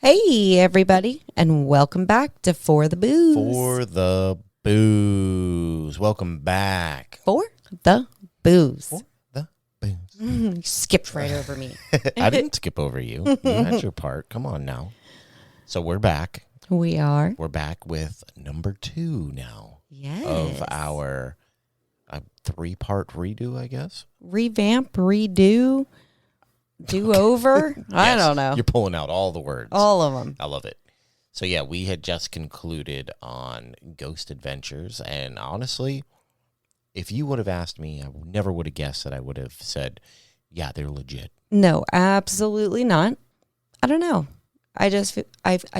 Hey, everybody, and welcome back to For the Booze. For the Booze. Welcome back. For the Booze. For the Booze. You skipped right over me. I didn't skip over you. You had your part. Come on now. So we're back. We are. We're back with number 2 now. Yes. Of our 3-part redo, I guess. Revamp, redo, do over. I don't know. You're pulling out all the words. All of them. I love it. So yeah, we had just concluded on Ghost Adventures, and honestly, if you would have asked me, I never would have guessed that I would have said, yeah, they're legit. No, absolutely not. I don't know. I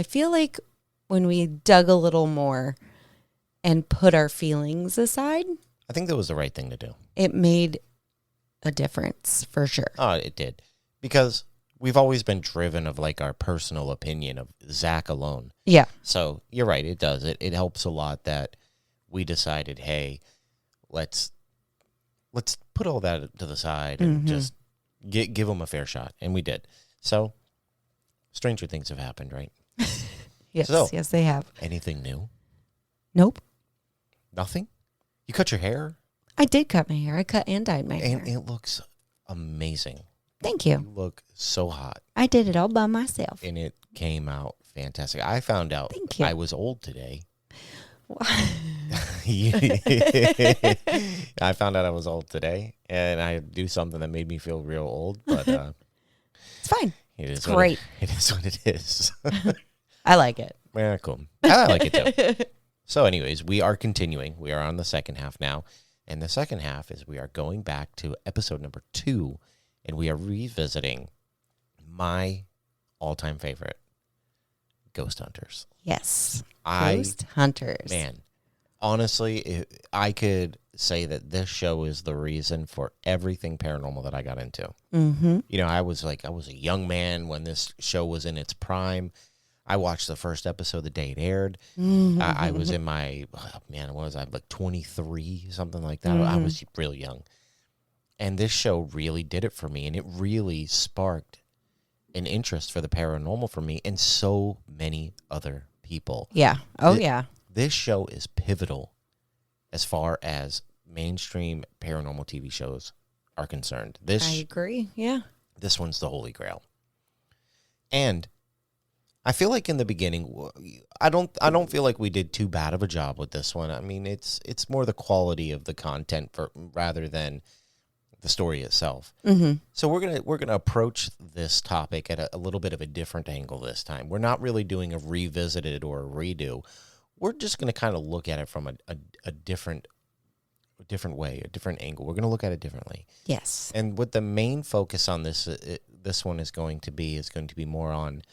feel like when we dug a little more and put our feelings aside, I think that was the right thing to do. it made a difference for sure. Oh, it did. Because we've always been driven of like our personal opinion of Zach alone. Yeah. So you're right, it does. It helps a lot that we decided, hey, let's put all that to the side and just give them a fair shot. And we did. So stranger things have happened, right? Yes, So, yes, they have. Anything new? Nope. Nothing? You cut your hair? I did cut my hair. I cut and dyed my hair. And it looks amazing. Thank you. You look so hot. I did it all by myself. And it came out fantastic. I found out Thank you. I was old today. I found out I was old today, and I do something that made me feel real old, but It's fine. it's great. It is what it is. I like it. Yeah, cool. I like it too. So anyways, we are continuing. We are on the second half now, and the second half is we are going back to episode number 2, and we are revisiting my all-time favorite, Ghost Hunters. Yes. Ghost Hunters. Man, honestly, I could say that this show is the reason for everything paranormal that I got into. Mm-hmm. You know, I was a young man when this show was in its prime. I watched the first episode the day it aired. Mm-hmm. I was in my, what was I, like 23, something like that. I was real young. And this show really did it for me, and it really sparked an interest for the paranormal for me and so many other people. Yeah. Oh, yeah. This show is pivotal as far as mainstream paranormal TV shows are concerned. I agree. Yeah. This one's the holy grail. And I feel like in the beginning, I don't feel like we did too bad of a job with this one. I mean, it's more the quality of the content rather than the story itself. Mm-hmm. So we're gonna approach this topic at a little bit of a different angle this time. We're not really doing a revisited or a redo. We're just gonna kind of look at it from a different way, a different angle. We're gonna look at it differently. Yes. And what the main focus on this one is going to be more on.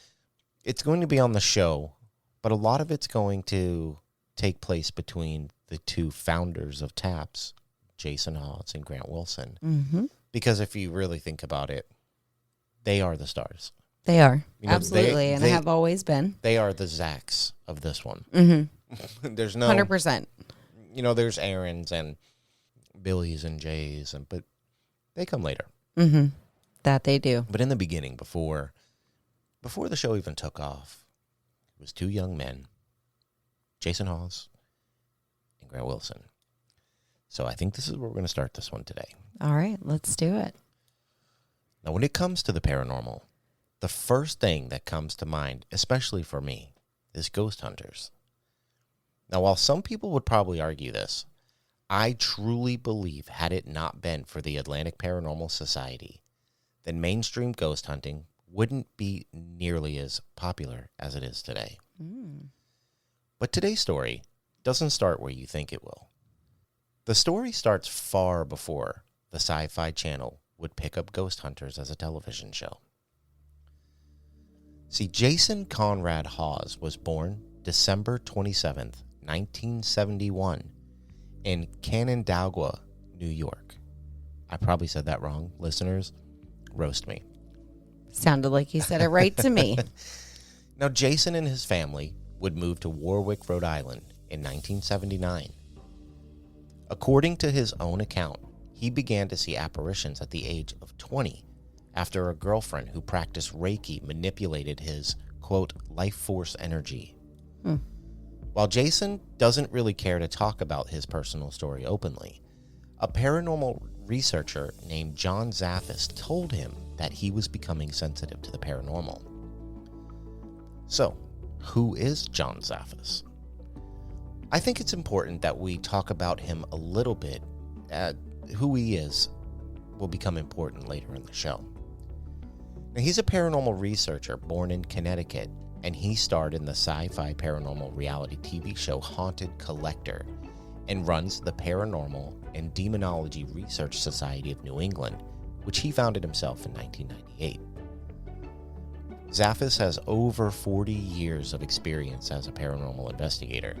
It's going to be on the show, but a lot of it's going to take place between the two founders of TAPS, Jason Hawes and Grant Wilson. Mm-hmm. Because if you really think about it, they are the stars. They are. You know, absolutely. And have always been. They are the Zacks of this one. Mm-hmm. There's no 100%. You know, there's Aarons and Billies and Jays, but they come later. Mm-hmm. That they do. But in the beginning, before the show even took off, it was 2 young men, Jason Hawes and Grant Wilson. So I think this is where we're going to start this one today. All right, let's do it. Now, when it comes to the paranormal, the first thing that comes to mind, especially for me, is Ghost Hunters. Now, while some people would probably argue this, I truly believe had it not been for the Atlantic Paranormal Society, then mainstream ghost hunting wouldn't be nearly as popular as it is today. But today's story doesn't start where you think it will. The story starts far before the Sci-Fi Channel would pick up Ghost Hunters as a television show. See, Jason Conrad Hawes was born December 27th, 1971, in Canandaigua, New York. I probably said that wrong. Listeners, roast me. Sounded like you said it right to me. Now, Jason and his family would move to Warwick, Rhode Island in 1979. According to his own account, he began to see apparitions at the age of 20 after a girlfriend who practiced Reiki manipulated his, quote, life force energy. While Jason doesn't really care to talk about his personal story openly, a paranormal researcher named John Zaffis told him that he was becoming sensitive to the paranormal. So, who is John Zaffis? I think it's important that we talk about him a little bit. Who he is will become important later in the show. Now, he's a paranormal researcher born in Connecticut, and he starred in the sci-fi paranormal reality TV show Haunted Collector and runs the Paranormal and Demonology Research Society of New England, which he founded himself in 1998. Zaffis has over 40 years of experience as a paranormal investigator.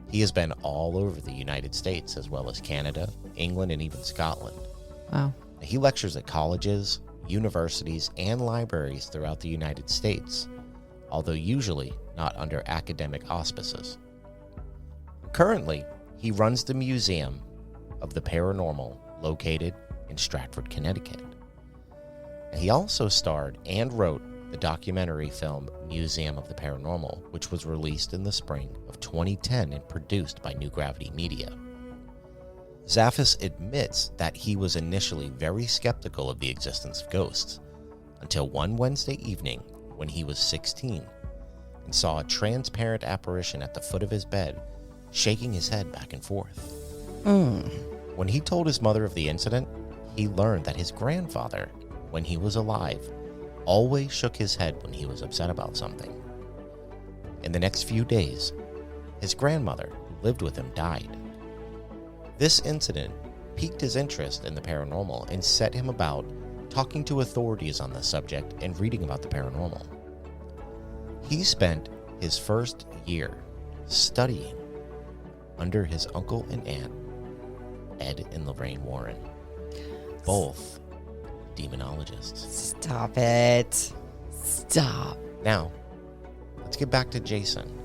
He has been all over the United States, as well as Canada, England, and even Scotland. Wow. He lectures at colleges, universities, and libraries throughout the United States, although usually not under academic auspices. Currently, he runs the Museum of the Paranormal located in Stratford, Connecticut. He also starred and wrote the documentary film Museum of the Paranormal, which was released in the spring of 2010 and produced by New Gravity Media. Zaffis admits that he was initially very skeptical of the existence of ghosts, until one Wednesday evening when he was 16 and saw a transparent apparition at the foot of his bed, shaking his head back and forth. When he told his mother of the incident, he learned that his grandfather, when he was alive, always shook his head when he was upset about something. In the next few days, his grandmother, who lived with him, died. This incident piqued his interest in the paranormal and set him about talking to authorities on the subject and reading about the paranormal. He spent his first year studying under his uncle and aunt, Ed and Lorraine Warren, both demonologists. Stop it. Stop. Now, let's get back to Jason.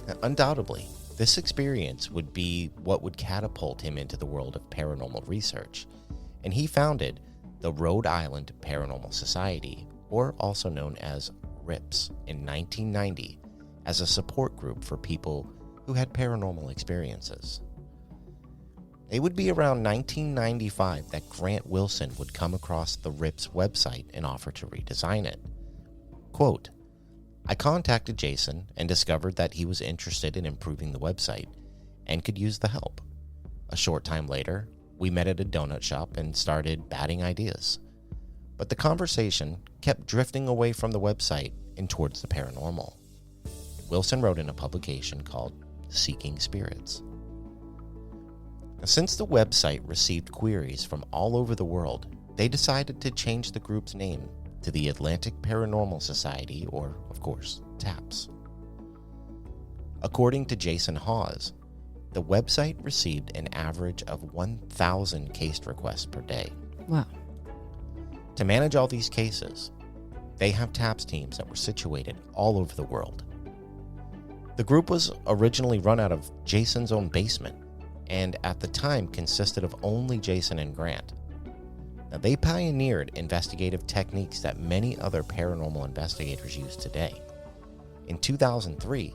Now, undoubtedly, this experience would be what would catapult him into the world of paranormal research, and he founded the Rhode Island Paranormal Society, or also known as RIPS, in 1990 as a support group for people who had paranormal experiences. It would be around 1995 that Grant Wilson would come across the RIPS website and offer to redesign it. Quote, I contacted Jason and discovered that he was interested in improving the website and could use the help. A short time later, we met at a donut shop and started batting ideas. But the conversation kept drifting away from the website and towards the paranormal. Wilson wrote in a publication called Seeking Spirits. Since the website received queries from all over the world, they decided to change the group's name to the Atlantic Paranormal Society, or, of course, TAPS. According to Jason Hawes, the website received an average of 1,000 case requests per day. Wow. To manage all these cases, they have TAPS teams that were situated all over the world. The group was originally run out of Jason's own basement, and at the time consisted of only Jason and Grant. Now, they pioneered investigative techniques that many other paranormal investigators use today. In 2003,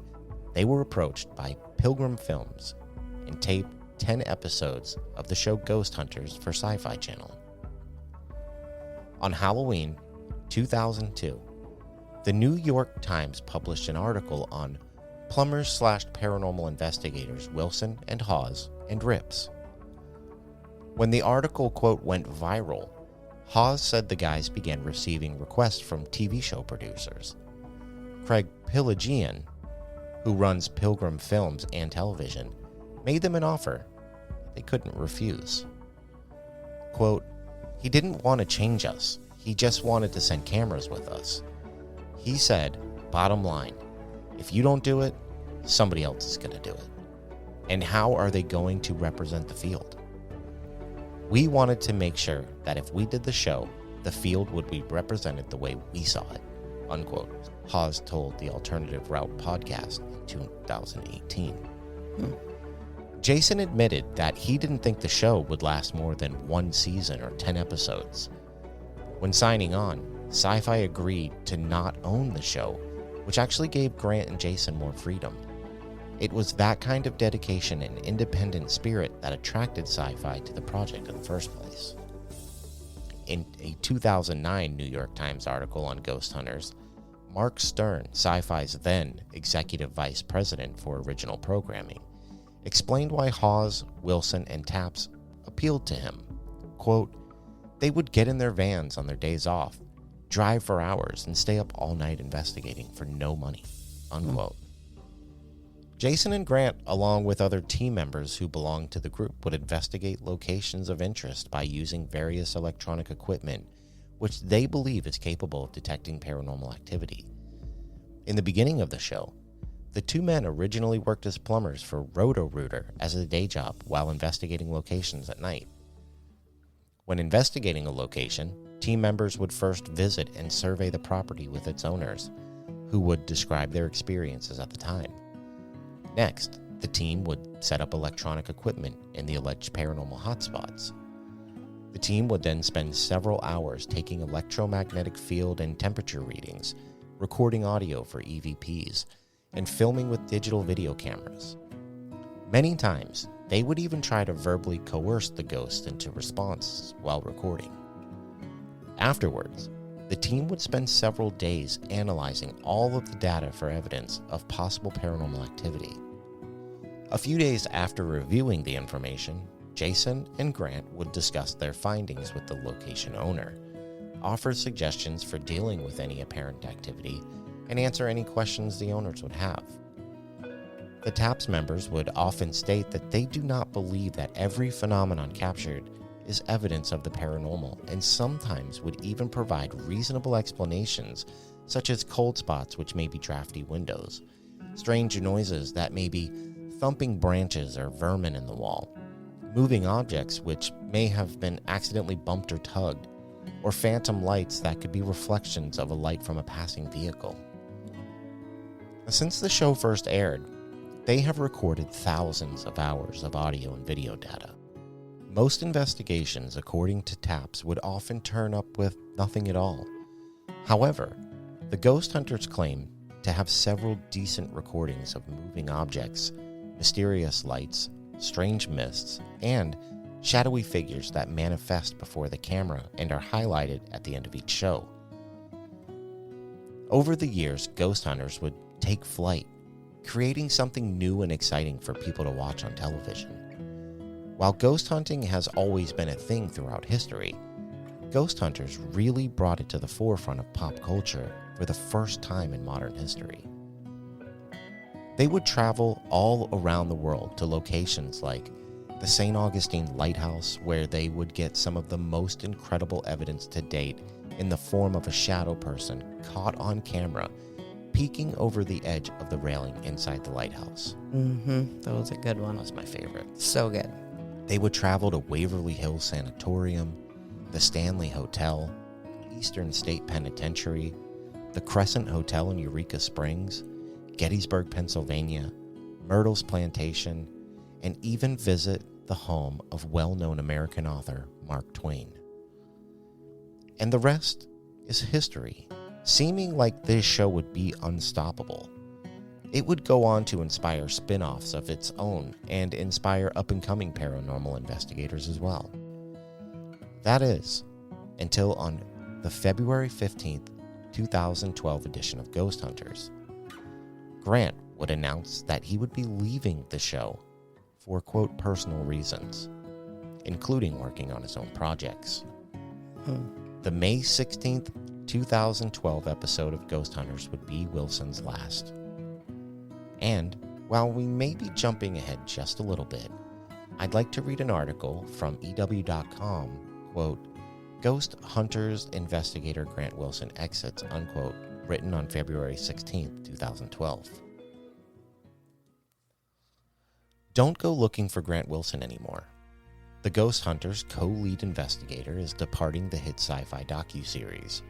they were approached by Pilgrim Films and taped 10 episodes of the show Ghost Hunters for Sci-Fi Channel. On Halloween 2002, the New York Times published an article on plumbers/paranormal investigators Wilson and Hawes and RIPS. When the article, quote, went viral, Hawes said the guys began receiving requests from TV show producers. Craig Pelagian, who runs Pilgrim Films and Television, made them an offer they couldn't refuse. Quote, he didn't want to change us. He just wanted to send cameras with us. He said, bottom line, if you don't do it, somebody else is going to do it. And how are they going to represent the field? We wanted to make sure that if we did the show, the field would be represented the way we saw it, unquote. Hawes told the Alternative Route podcast in 2018. Jason admitted that he didn't think the show would last more than one season or 10 episodes. When signing on, Sci-Fi agreed to not own the show, which actually gave Grant and Jason more freedom. It was that kind of dedication and independent spirit that attracted Sci-Fi to the project in the first place. In a 2009 New York Times article on Ghost Hunters, Mark Stern, Sci-Fi's then executive vice president for original programming, explained why Hawes, Wilson, and Taps appealed to him. Quote, "They would get in their vans on their days off, drive for hours, and stay up all night investigating for no money." Unquote. Jason and Grant, along with other team members who belonged to the group, would investigate locations of interest by using various electronic equipment, which they believe is capable of detecting paranormal activity. In the beginning of the show, the two men originally worked as plumbers for Roto-Rooter as a day job while investigating locations at night. When investigating a location, team members would first visit and survey the property with its owners, who would describe their experiences at the time. Next, the team would set up electronic equipment in the alleged paranormal hotspots. The team would then spend several hours taking electromagnetic field and temperature readings, recording audio for EVPs, and filming with digital video cameras. Many times, they would even try to verbally coerce the ghost into response while recording. Afterwards, the team would spend several days analyzing all of the data for evidence of possible paranormal activity. A few days after reviewing the information, Jason and Grant would discuss their findings with the location owner, offer suggestions for dealing with any apparent activity, and answer any questions the owners would have. The TAPS members would often state that they do not believe that every phenomenon captured is evidence of the paranormal, and sometimes would even provide reasonable explanations, such as cold spots which may be drafty windows, strange noises that may be thumping branches or vermin in the wall, moving objects which may have been accidentally bumped or tugged, or phantom lights that could be reflections of a light from a passing vehicle. Since the show first aired, they have recorded thousands of hours of audio and video data. Most investigations, according to TAPS, would often turn up with nothing at all. However, the ghost hunters claim to have several decent recordings of moving objects, mysterious lights, strange mists, and shadowy figures that manifest before the camera and are highlighted at the end of each show. Over the years, ghost hunters would take flight, creating something new and exciting for people to watch on television. While ghost hunting has always been a thing throughout history, ghost hunters really brought it to the forefront of pop culture for the first time in modern history. They would travel all around the world to locations like the St. Augustine Lighthouse, where they would get some of the most incredible evidence to date in the form of a shadow person caught on camera peeking over the edge of the railing inside the lighthouse. That was a good one. That was my favorite. So good. They would travel to Waverly Hills Sanatorium, the Stanley Hotel, Eastern State Penitentiary, the Crescent Hotel in Eureka Springs, Gettysburg, Pennsylvania, Myrtle's Plantation, and even visit the home of well-known American author Mark Twain. And the rest is history, seeming like this show would be unstoppable. It would go on to inspire spin-offs of its own and inspire up-and-coming paranormal investigators as well. That is, until on the February 15th, 2012 edition of Ghost Hunters, Grant would announce that he would be leaving the show for, quote, personal reasons, including working on his own projects. The May 16th, 2012 episode of Ghost Hunters would be Wilson's last. And while we may be jumping ahead just a little bit, I'd like to read an article from EW.com, quote, Ghost Hunters investigator Grant Wilson exits, unquote, written on February 16, 2012. Don't go looking for Grant Wilson anymore. The Ghost Hunters co-lead investigator is departing the hit sci-fi docuseries.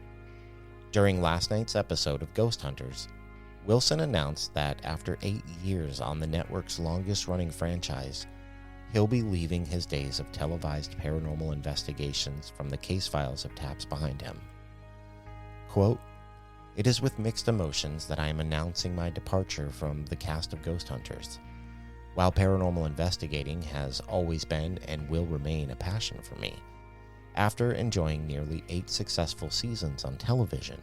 During last night's episode of Ghost Hunters, Wilson announced that after 8 years on the network's longest-running franchise, he'll be leaving his days of televised paranormal investigations from the case files of TAPS behind him. Quote, "It is with mixed emotions that I am announcing my departure from the cast of Ghost Hunters. While paranormal investigating has always been and will remain a passion for me, after enjoying nearly 8 successful seasons on television,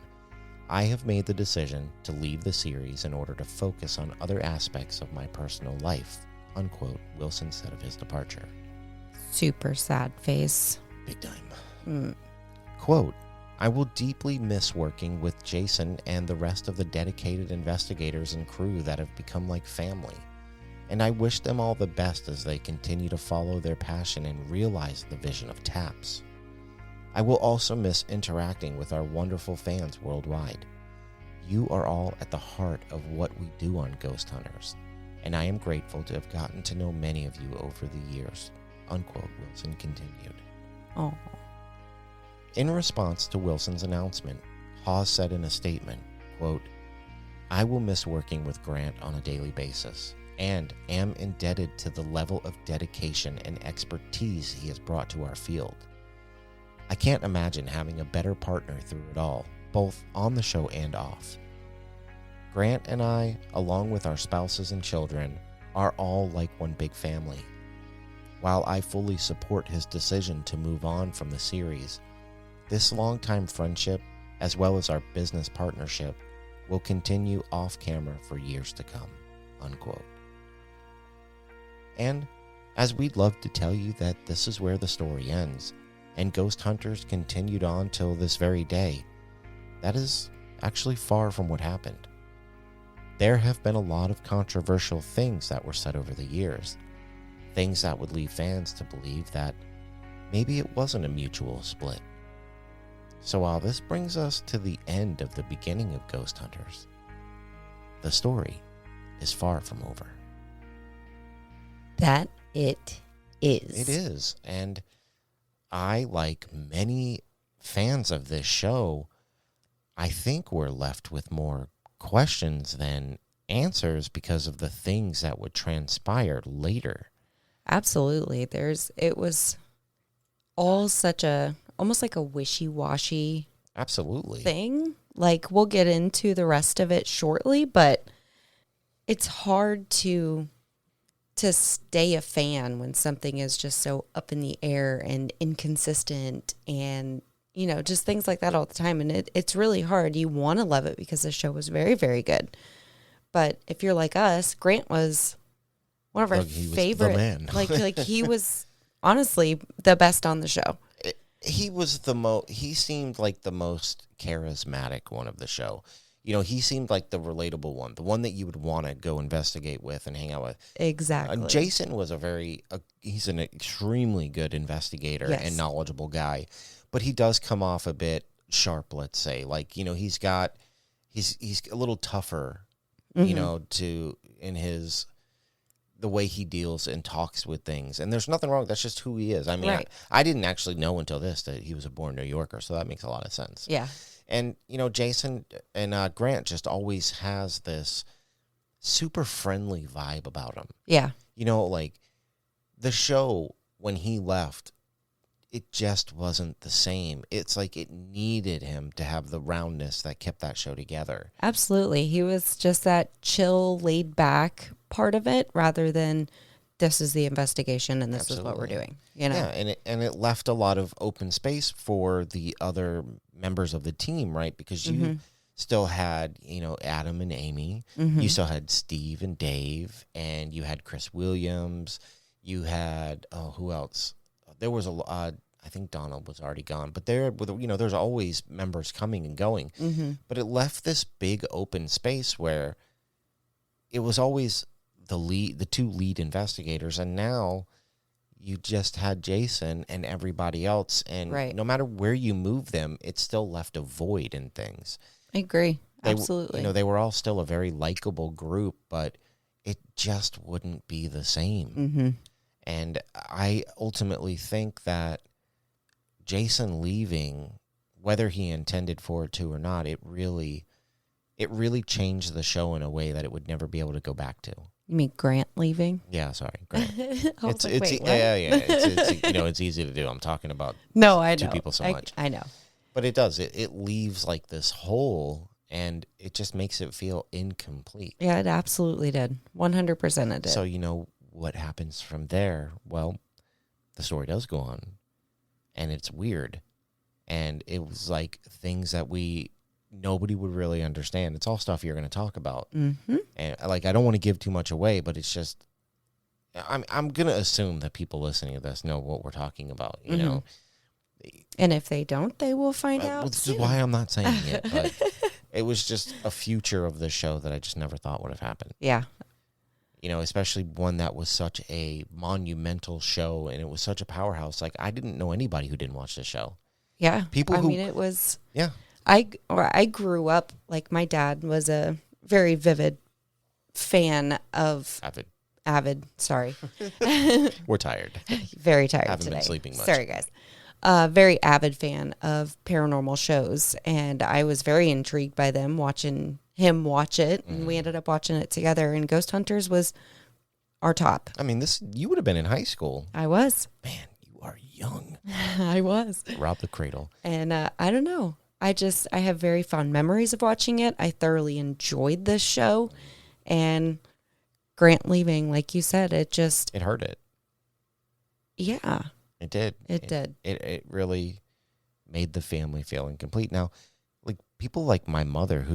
I have made the decision to leave the series in order to focus on other aspects of my personal life," unquote, Wilson said of his departure. Super sad face. Big time. Quote, "I will deeply miss working with Jason and the rest of the dedicated investigators and crew that have become like family, and I wish them all the best as they continue to follow their passion and realize the vision of TAPS. I will also miss interacting with our wonderful fans worldwide. You are all at the heart of what we do on Ghost Hunters, and I am grateful to have gotten to know many of you over the years," unquote, Wilson continued. Oh. In response to Wilson's announcement, Hawes said in a statement, quote, "I will miss working with Grant on a daily basis and am indebted to the level of dedication and expertise he has brought to our field. I can't imagine having a better partner through it all, both on the show and off. Grant and I, along with our spouses and children, are all like one big family. While I fully support his decision to move on from the series, this longtime friendship, as well as our business partnership, will continue off camera for years to come," unquote. And as we'd love to tell you that this is where the story ends, and Ghost Hunters continued on till this very day, that is actually far from what happened. There have been a lot of controversial things that were said over the years, things that would lead fans to believe that maybe it wasn't a mutual split. So while this brings us to the end of the beginning of Ghost Hunters, the story is far from over. That it is. It is, and I, like many fans of this show, I think we're left with more questions than answers because of the things that would transpire later. Absolutely. It was all such a, almost like a wishy-washy Absolutely. thing. Like, we'll get into the rest of it shortly, but it's hard to stay a fan when something is just so up in the air and inconsistent and, you know, just things like that all the time. And it's really hard. You want to love it because the show was very, very good. But if you're like us, Grant was one of our favorite. The man. like he was honestly the best on the show. He was he seemed like the most charismatic one of the show. You know, he seemed like the relatable one, the one that you would want to go investigate with and hang out with. Exactly. Jason was he's an extremely good investigator and knowledgeable guy, but he does come off a bit sharp, let's say. Like, you know, he's a little tougher, you know, the way he deals and talks with things. And there's nothing wrong. That's just who he is. I mean, right. I didn't actually know until this that he was a born New Yorker, so that makes a lot of sense. Yeah. And, you know, Jason and Grant just always has this super friendly vibe about him. Yeah. You know, like, the show, when he left, it just wasn't the same. It's like it needed him to have the roundness that kept that show together. Absolutely. He was just that chill, laid back part of it rather than this is the investigation and this is what we're doing. You know? Yeah, and it left a lot of open space for the other members of the team, right? Because you still had, you know, Adam and Amy. You still had Steve and Dave, and you had Chris Williams. You had, who else? There was I think Donald was already gone, but there's always members coming and going. But it left this big open space where it was always the two lead investigators, and now you just had Jason and everybody else, and no matter where you move them, it still left a void in things. I agree. Absolutely. You know, they were all still a very likable group, but it just wouldn't be the same. And I ultimately think that Jason leaving, whether he intended for it to or not, it really changed the show in a way that it would never be able to go back to. You mean Grant leaving? Yeah, sorry, Grant. I was like, wait, what? Yeah. It's easy to do. I'm talking about No, I know. two people so much. I know. But it does. It leaves like this hole, and it just makes it feel incomplete. Yeah, it absolutely did. 100% it did. So what happens from there? Well, the story does go on, and it's weird, and it was like things that nobody would really understand. It's all stuff you're going to talk about, Mm-hmm. and like I don't want to give too much away, but it's just I'm going to assume that people listening to this know what we're talking about. You know. And if they don't, they will find out. This is why I'm not saying it, but it was just a future of the show that I just never thought would have happened. Yeah. Especially one that was such a monumental show, and it was such a powerhouse. Like, I didn't know anybody who didn't watch this show. Yeah. I mean, it was... Yeah. I grew up, like, my dad was a very vivid fan of... Avid, sorry. We're tired. Very tired Haven't today. Been sleeping much. Sorry, guys. Very avid fan of paranormal shows, and I was very intrigued by them, watching him watch it, and we ended up watching it together, and Ghost Hunters was our top. I mean, you would have been in high school. I was. Man, you are young. I was. Rob the cradle. And I don't know. I have very fond memories of watching it. I thoroughly enjoyed this show, and Grant leaving, like you said, it hurt it. Yeah. It did. It did. It really made the family feel incomplete. Now, like people like my mother,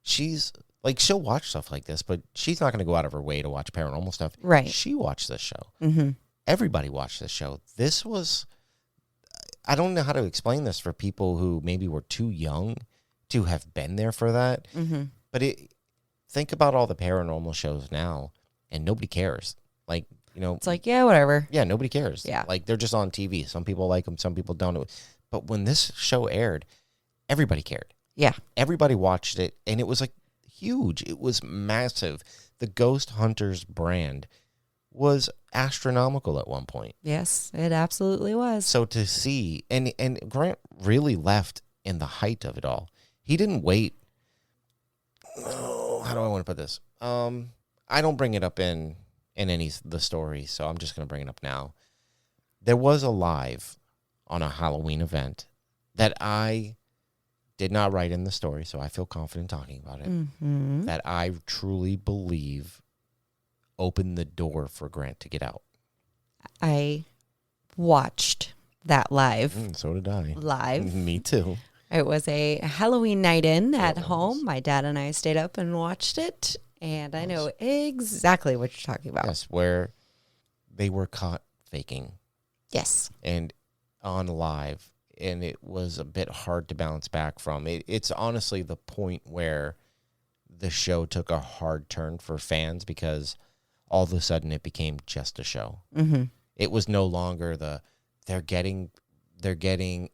she's like, she'll watch stuff like this, but she's not going to go out of her way to watch paranormal stuff. Right. She watched this show. Mm-hmm. Everybody watched this show. I don't know how to explain this for people who maybe were too young to have been there for that. Mm-hmm. But think about all the paranormal shows now, and nobody cares. Like, it's like, yeah, whatever. Yeah, nobody cares. Yeah. Like, they're just on TV. Some people like them, some people don't. But when this show aired, everybody cared. Yeah. Everybody watched it, and it was, like, huge. It was massive. The Ghost Hunters brand was astronomical at one point. Yes, it absolutely was. So to see, and Grant really left in the height of it all. He didn't wait. Oh, how do I want to put this? I don't bring it up in any of the stories, so I'm just going to bring it up now. There was a live on a Halloween event that I did not write in the story, so I feel confident talking about it, that I truly believe opened the door for Grant to get out. I watched that live. So did I. Live. Me too. It was a Halloween night in at home. My dad and I stayed up and watched it. And I know exactly what you're talking about. Yes, where they were caught faking. Yes. And on live. And it was a bit hard to bounce back from. It's honestly the point where the show took a hard turn for fans because all of a sudden it became just a show. Mm-hmm. It was no longer they're getting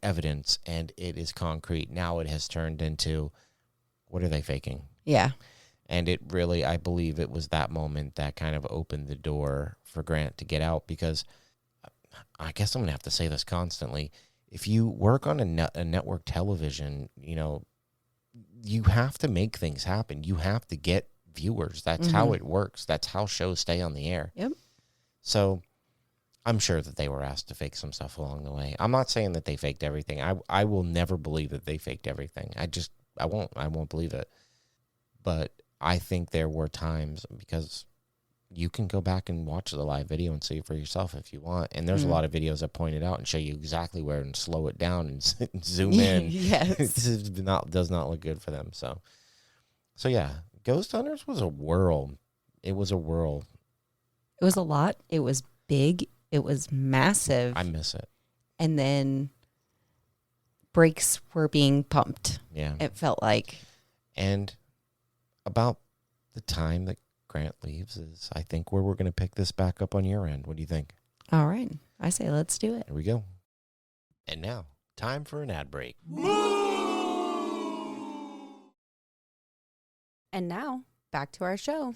evidence and it is concrete. Now it has turned into, what are they faking? Yeah. And it really, I believe it was that moment that kind of opened the door for Grant to get out, because I guess I'm going to have to say this constantly. If you work on a network television, you have to make things happen. You have to get viewers. That's how it works. That's how shows stay on the air. Yep. So I'm sure that they were asked to fake some stuff along the way. I'm not saying that they faked everything. I will never believe that they faked everything. I won't believe it. But I think there were times, because you can go back and watch the live video and see it for yourself if you want. And there's a lot of videos that point it out and show you exactly where and slow it down and zoom in. Yes. This does not look good for them. So yeah, Ghost Hunters was a whirl. It was a whirl. It was a lot. It was big. It was massive. I miss it. And then brakes were being pumped. Yeah. It felt like. And about the time that Grant leaves is, I think, where we're going to pick this back up on your end. What do you think? All right. I say let's do it. Here we go. And now, time for an ad break. And now, back to our show.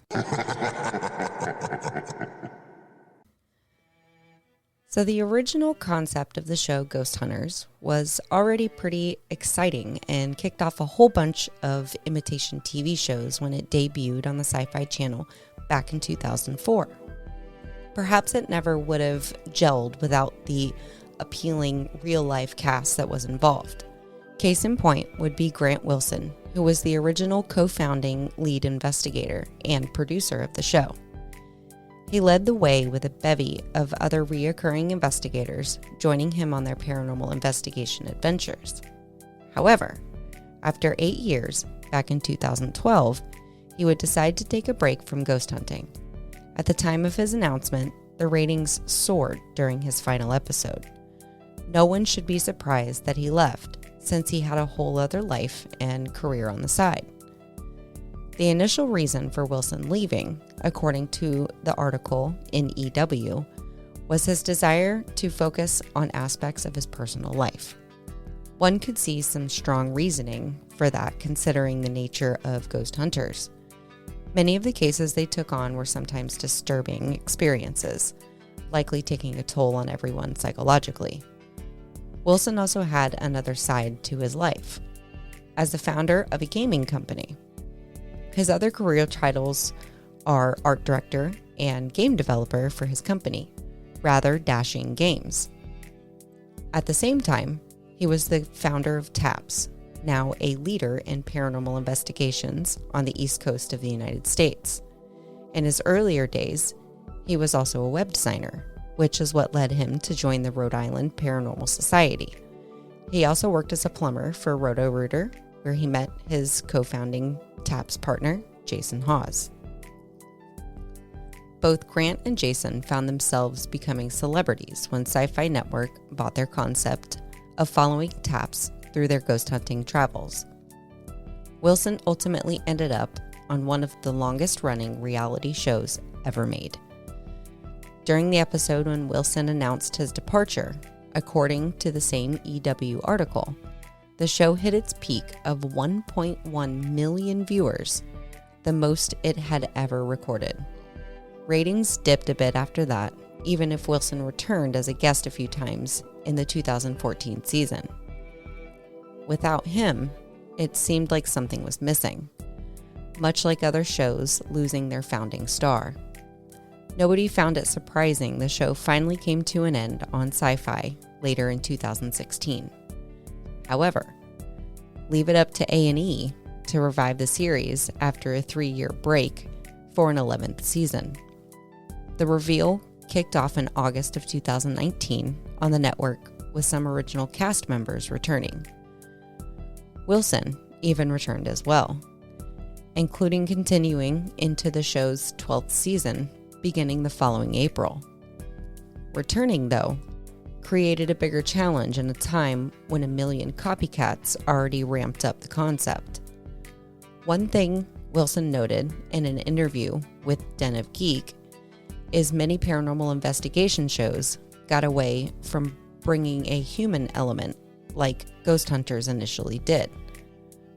So the original concept of the show Ghost Hunters was already pretty exciting and kicked off a whole bunch of imitation TV shows when it debuted on the Sci-Fi Channel back in 2004. Perhaps it never would have gelled without the appealing real-life cast that was involved. Case in point would be Grant Wilson, who was the original co-founding lead investigator and producer of the show. He led the way with a bevy of other reoccurring investigators joining him on their paranormal investigation adventures. However, after 8 years, back in 2012, he would decide to take a break from ghost hunting. At the time of his announcement, the ratings soared during his final episode. No one should be surprised that he left, since he had a whole other life and career on the side. The initial reason for Wilson leaving, according to the article in EW, was his desire to focus on aspects of his personal life. One could see some strong reasoning for that considering the nature of ghost hunters. Many of the cases they took on were sometimes disturbing experiences, likely taking a toll on everyone psychologically. Wilson also had another side to his life. As the founder of a gaming company, his other career titles are art director and game developer for his company, Rather Dashing Games. At the same time, he was the founder of TAPS, now a leader in paranormal investigations on the East Coast of the United States. In his earlier days, he was also a web designer, which is what led him to join the Rhode Island Paranormal Society. He also worked as a plumber for Roto-Rooter, where he met his co-founding TAPS partner, Jason Hawes. Both Grant and Jason found themselves becoming celebrities when Sci-Fi Network bought their concept of following TAPS through their ghost hunting travels. Wilson ultimately ended up on one of the longest-running reality shows ever made. During the episode when Wilson announced his departure, according to the same EW article, the show hit its peak of 1.1 million viewers, the most it had ever recorded. Ratings dipped a bit after that, even if Wilson returned as a guest a few times in the 2014 season. Without him, it seemed like something was missing, much like other shows losing their founding star. Nobody found it surprising the show finally came to an end on Sci-Fi later in 2016. However, leave it up to A&E to revive the series after a 3-year break for an 11th season. The reveal kicked off in August of 2019 on the network with some original cast members returning. Wilson even returned as well, including continuing into the show's 12th season beginning the following April. Returning, though, created a bigger challenge in a time when 1 million copycats already ramped up the concept. One thing Wilson noted in an interview with Den of Geek is many paranormal investigation shows got away from bringing a human element like Ghost Hunters initially did.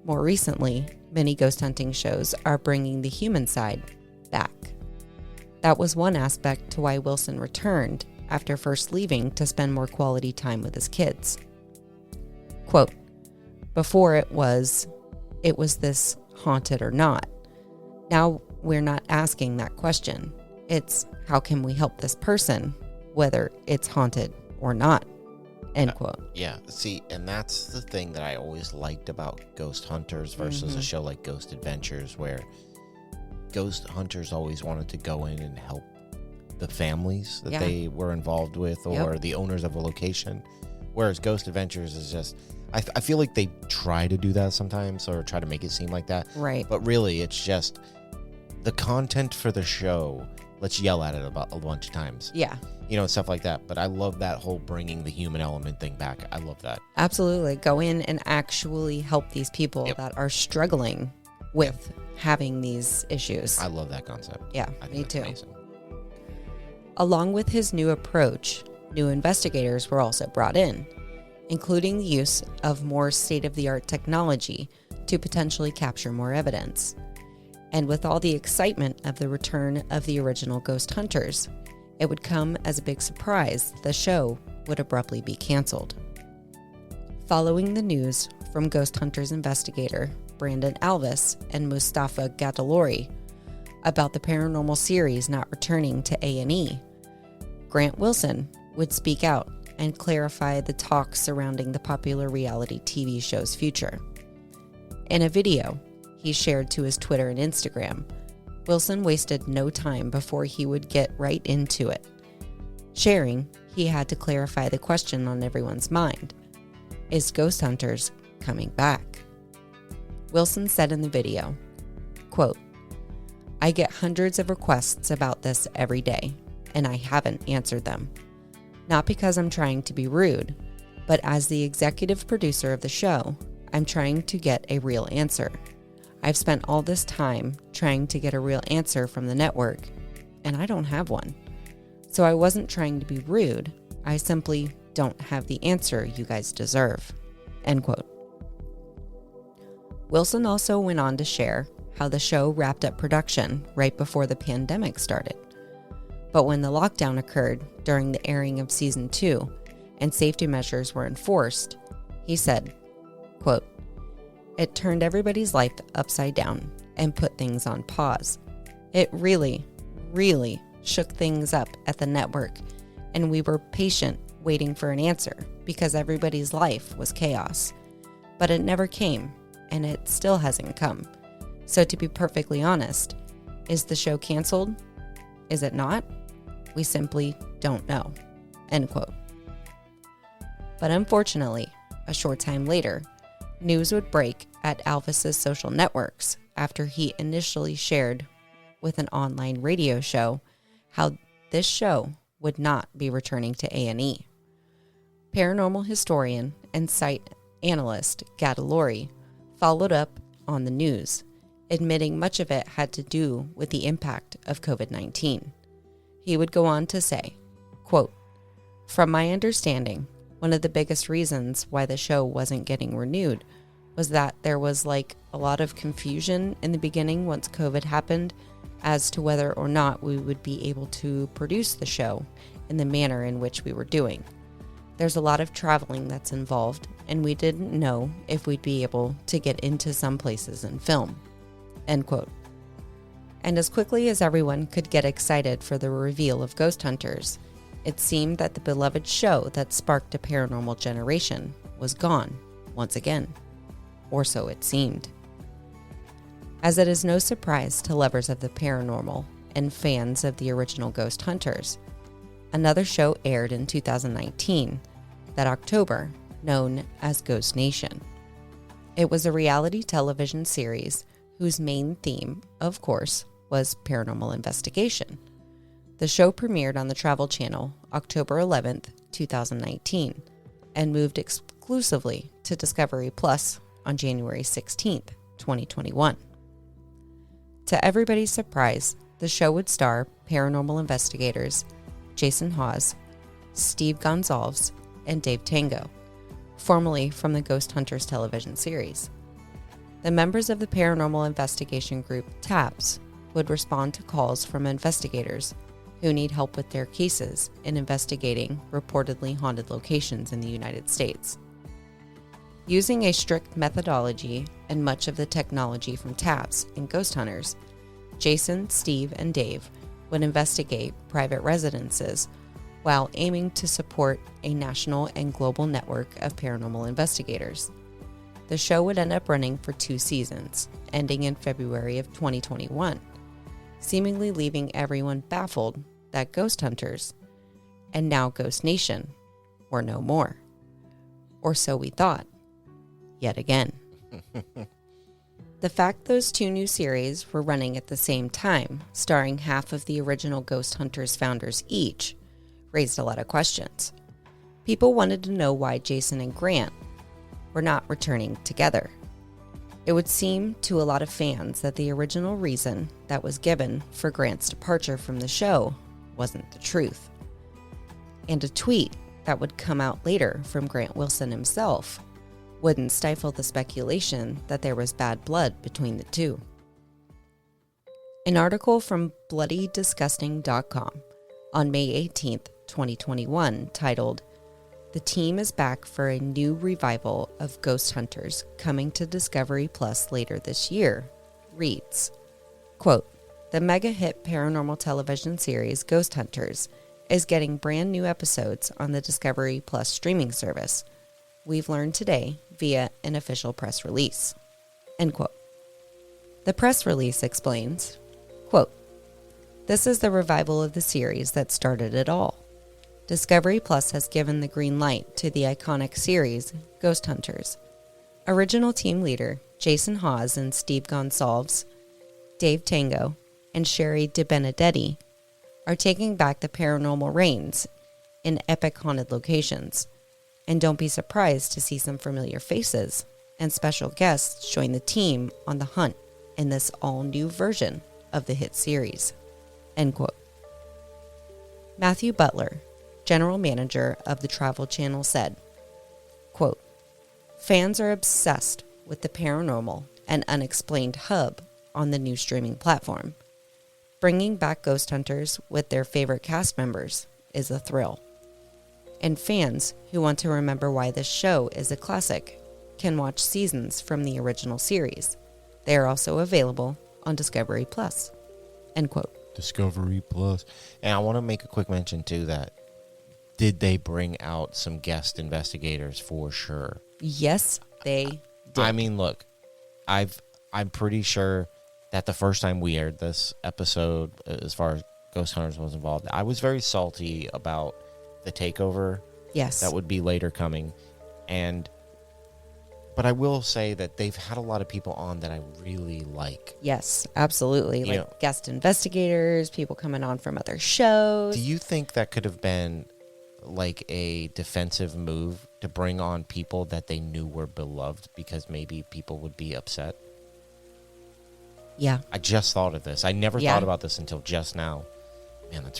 More recently, many ghost hunting shows are bringing the human side back. That was one aspect to why Wilson returned after first leaving to spend more quality time with his kids. Quote, "Before it was this haunted or not. Now we're not asking that question. It's how can we help this person, whether it's haunted or not." End quote. Yeah, see, and that's the thing that I always liked about Ghost Hunters versus a show like Ghost Adventures, where Ghost Hunters always wanted to go in and help the families that they were involved with or the owners of a location, whereas Ghost Adventures is just, I feel like they try to do that sometimes or try to make it seem like that. Right. But really, it's just the content for the show. Let's yell at it about a bunch of times. Yeah. You know, stuff like that. But I love that whole bringing the human element thing back. I love that. Absolutely. Go in and actually help these people that are struggling with having these issues. I love that concept. Yeah, I think me it's too. amazing. Along with his new approach, new investigators were also brought in, including the use of more state-of-the-art technology to potentially capture more evidence. And with all the excitement of the return of the original Ghost Hunters, it would come as a big surprise the show would abruptly be canceled. Following the news from Ghost Hunters investigator Brandon Alvis and Mustafa Gattalori, about the paranormal series not returning to A&E. Grant Wilson would speak out and clarify the talks surrounding the popular reality TV show's future. In a video he shared to his Twitter and Instagram, Wilson wasted no time before he would get right into it. Sharing, he had to clarify the question on everyone's mind: is Ghost Hunters coming back? Wilson said in the video, quote, "I get hundreds of requests about this every day, and I haven't answered them. Not because I'm trying to be rude, but as the executive producer of the show, I'm trying to get a real answer. I've spent all this time trying to get a real answer from the network, and I don't have one. So I wasn't trying to be rude. I simply don't have the answer you guys deserve." End quote. Wilson also went on to share how the show wrapped up production right before the pandemic started. But when the lockdown occurred during the airing of season 2 and safety measures were enforced, he said, quote, "It turned everybody's life upside down and put things on pause. It really, really shook things up at the network, and we were patient waiting for an answer because everybody's life was chaos. But it never came, and it still hasn't come. So to be perfectly honest, is the show canceled? Is it not? We simply don't know." End quote. But unfortunately, a short time later, news would break at Alvis's social networks after he initially shared with an online radio show how this show would not be returning to A&E. Paranormal historian and site analyst Gadalori followed up on the news, admitting much of it had to do with the impact of COVID-19. He would go on to say, quote, "From my understanding, one of the biggest reasons why the show wasn't getting renewed was that there was a lot of confusion in the beginning once COVID happened as to whether or not we would be able to produce the show in the manner in which we were doing. There's a lot of traveling that's involved, and we didn't know if we'd be able to get into some places and film." End quote. And as quickly as everyone could get excited for the reveal of Ghost Hunters, it seemed that the beloved show that sparked a paranormal generation was gone once again. Or so it seemed. As it is no surprise to lovers of the paranormal and fans of the original Ghost Hunters, another show aired in 2019, that October, known as Ghost Nation. It was a reality television series whose main theme, of course, was paranormal investigation. The show premiered on the Travel Channel October 11th, 2019, and moved exclusively to Discovery Plus on January 16th, 2021. To everybody's surprise, the show would star paranormal investigators Jason Hawes, Steve Gonsalves, and Dave Tango, formerly from the Ghost Hunters television series. The members of the paranormal investigation group TAPS would respond to calls from investigators who need help with their cases in investigating reportedly haunted locations in the United States. Using a strict methodology and much of the technology from TAPS and Ghost Hunters, Jason, Steve, and Dave would investigate private residences while aiming to support a national and global network of paranormal investigators. The show would end up running for 2 seasons, ending in February of 2021, seemingly leaving everyone baffled that Ghost Hunters, and now Ghost Nation, were no more. Or so we thought, yet again. The fact those 2 new series were running at the same time, starring half of the original Ghost Hunters founders each, raised a lot of questions. People wanted to know why Jason and Grant were not returning together. It would seem to a lot of fans that the original reason that was given for Grant's departure from the show wasn't the truth. And a tweet that would come out later from Grant Wilson himself wouldn't stifle the speculation that there was bad blood between the two. An article from bloodydisgusting.com on May 18th, 2021, titled, "The team is back for a new revival of Ghost Hunters coming to Discovery Plus later this year," reads, quote, the mega hit paranormal television series Ghost Hunters is getting brand new episodes on the Discovery Plus streaming service. We've learned today via an official press release. End quote. The press release explains, quote, "This is the revival of the series that started it all. Discovery Plus has given the green light to the iconic series Ghost Hunters. Original team leader Jason Hawes and Steve Gonsalves, Dave Tango, and Sherry DiBenedetti are taking back the paranormal reins in epic haunted locations. And don't be surprised to see some familiar faces and special guests join the team on the hunt in this all-new version of the hit series." End quote. Matthew Butler, general manager of the Travel Channel, said, quote, "Fans are obsessed with the paranormal and unexplained hub on the new streaming platform. Bringing back Ghost Hunters with their favorite cast members is a thrill. And fans who want to remember why this show is a classic can watch seasons from the original series. They are also available on Discovery Plus." End quote. Discovery Plus. And I want to make a quick mention, too, that did they bring out some guest investigators for sure? Yes, they did. I mean, look, I'm pretty sure that the first time we aired this episode, as far as Ghost Hunters was involved, I was very salty about the takeover. Yes. That would be later coming. But I will say that they've had a lot of people on that I really like. Yes, absolutely. Like guest investigators, people coming on from other shows. Do you think that could have been like a defensive move to bring on people that they knew were beloved because maybe people would be upset? Yeah. I just thought of this. I never thought about this until just now. Man,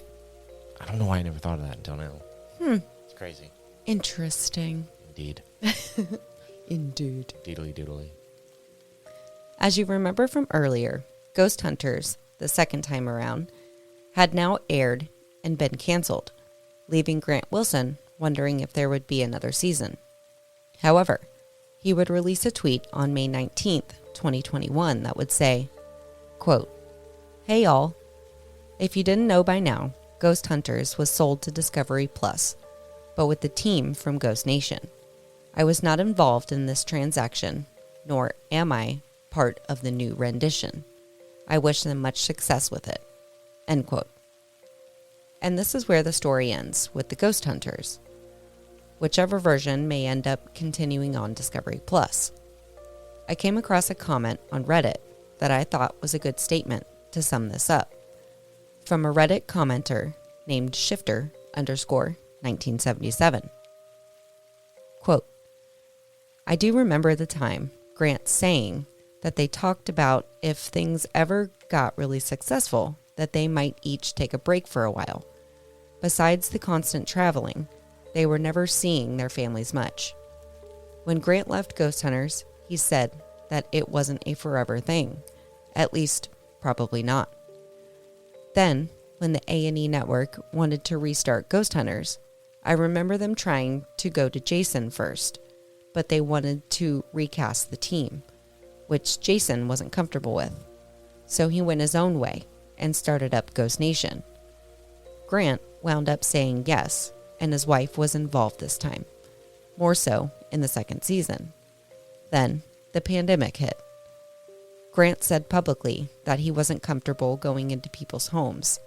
I don't know why I never thought of that until now. It's crazy. Interesting. Indeed. Indeed. Doodly doodly. As you remember from earlier, Ghost Hunters, the second time around, had now aired and been canceled, leaving Grant Wilson wondering if there would be another season. However, he would release a tweet on May 19th, 2021 that would say, quote, "Hey y'all, if you didn't know by now, Ghost Hunters was sold to Discovery Plus, but with the team from Ghost Nation. I was not involved in this transaction, nor am I part of the new rendition. I wish them much success with it." End quote. And this is where the story ends with the Ghost Hunters. Whichever version may end up continuing on Discovery Plus. I came across a comment on Reddit that I thought was a good statement to sum this up. From a Reddit commenter named Shifter_1977. Quote, "I do remember the time Grant saying that they talked about if things ever got really successful, that they might each take a break for a while. Besides the constant traveling, they were never seeing their families much. When Grant left Ghost Hunters, he said that it wasn't a forever thing. At least, probably not. Then, when the A&E network wanted to restart Ghost Hunters, I remember them trying to go to Jason first, but they wanted to recast the team, which Jason wasn't comfortable with. So he went his own way and started up Ghost Nation. Grant wound up saying yes, and his wife was involved this time, more so in the second season. Then the pandemic hit. Grant said publicly that he wasn't comfortable going into people's homes,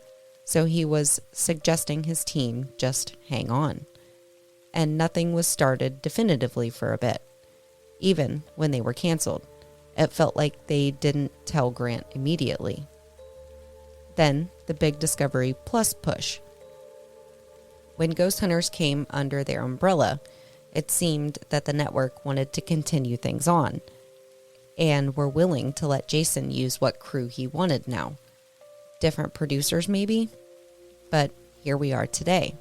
so he was suggesting his team just hang on. And nothing was started definitively for a bit. Even when they were canceled, it felt like they didn't tell Grant immediately. Then the big Discovery Plus push. When Ghost Hunters came under their umbrella, it seemed that the network wanted to continue things on and were willing to let Jason use what crew he wanted now. Different producers maybe, but here we are today.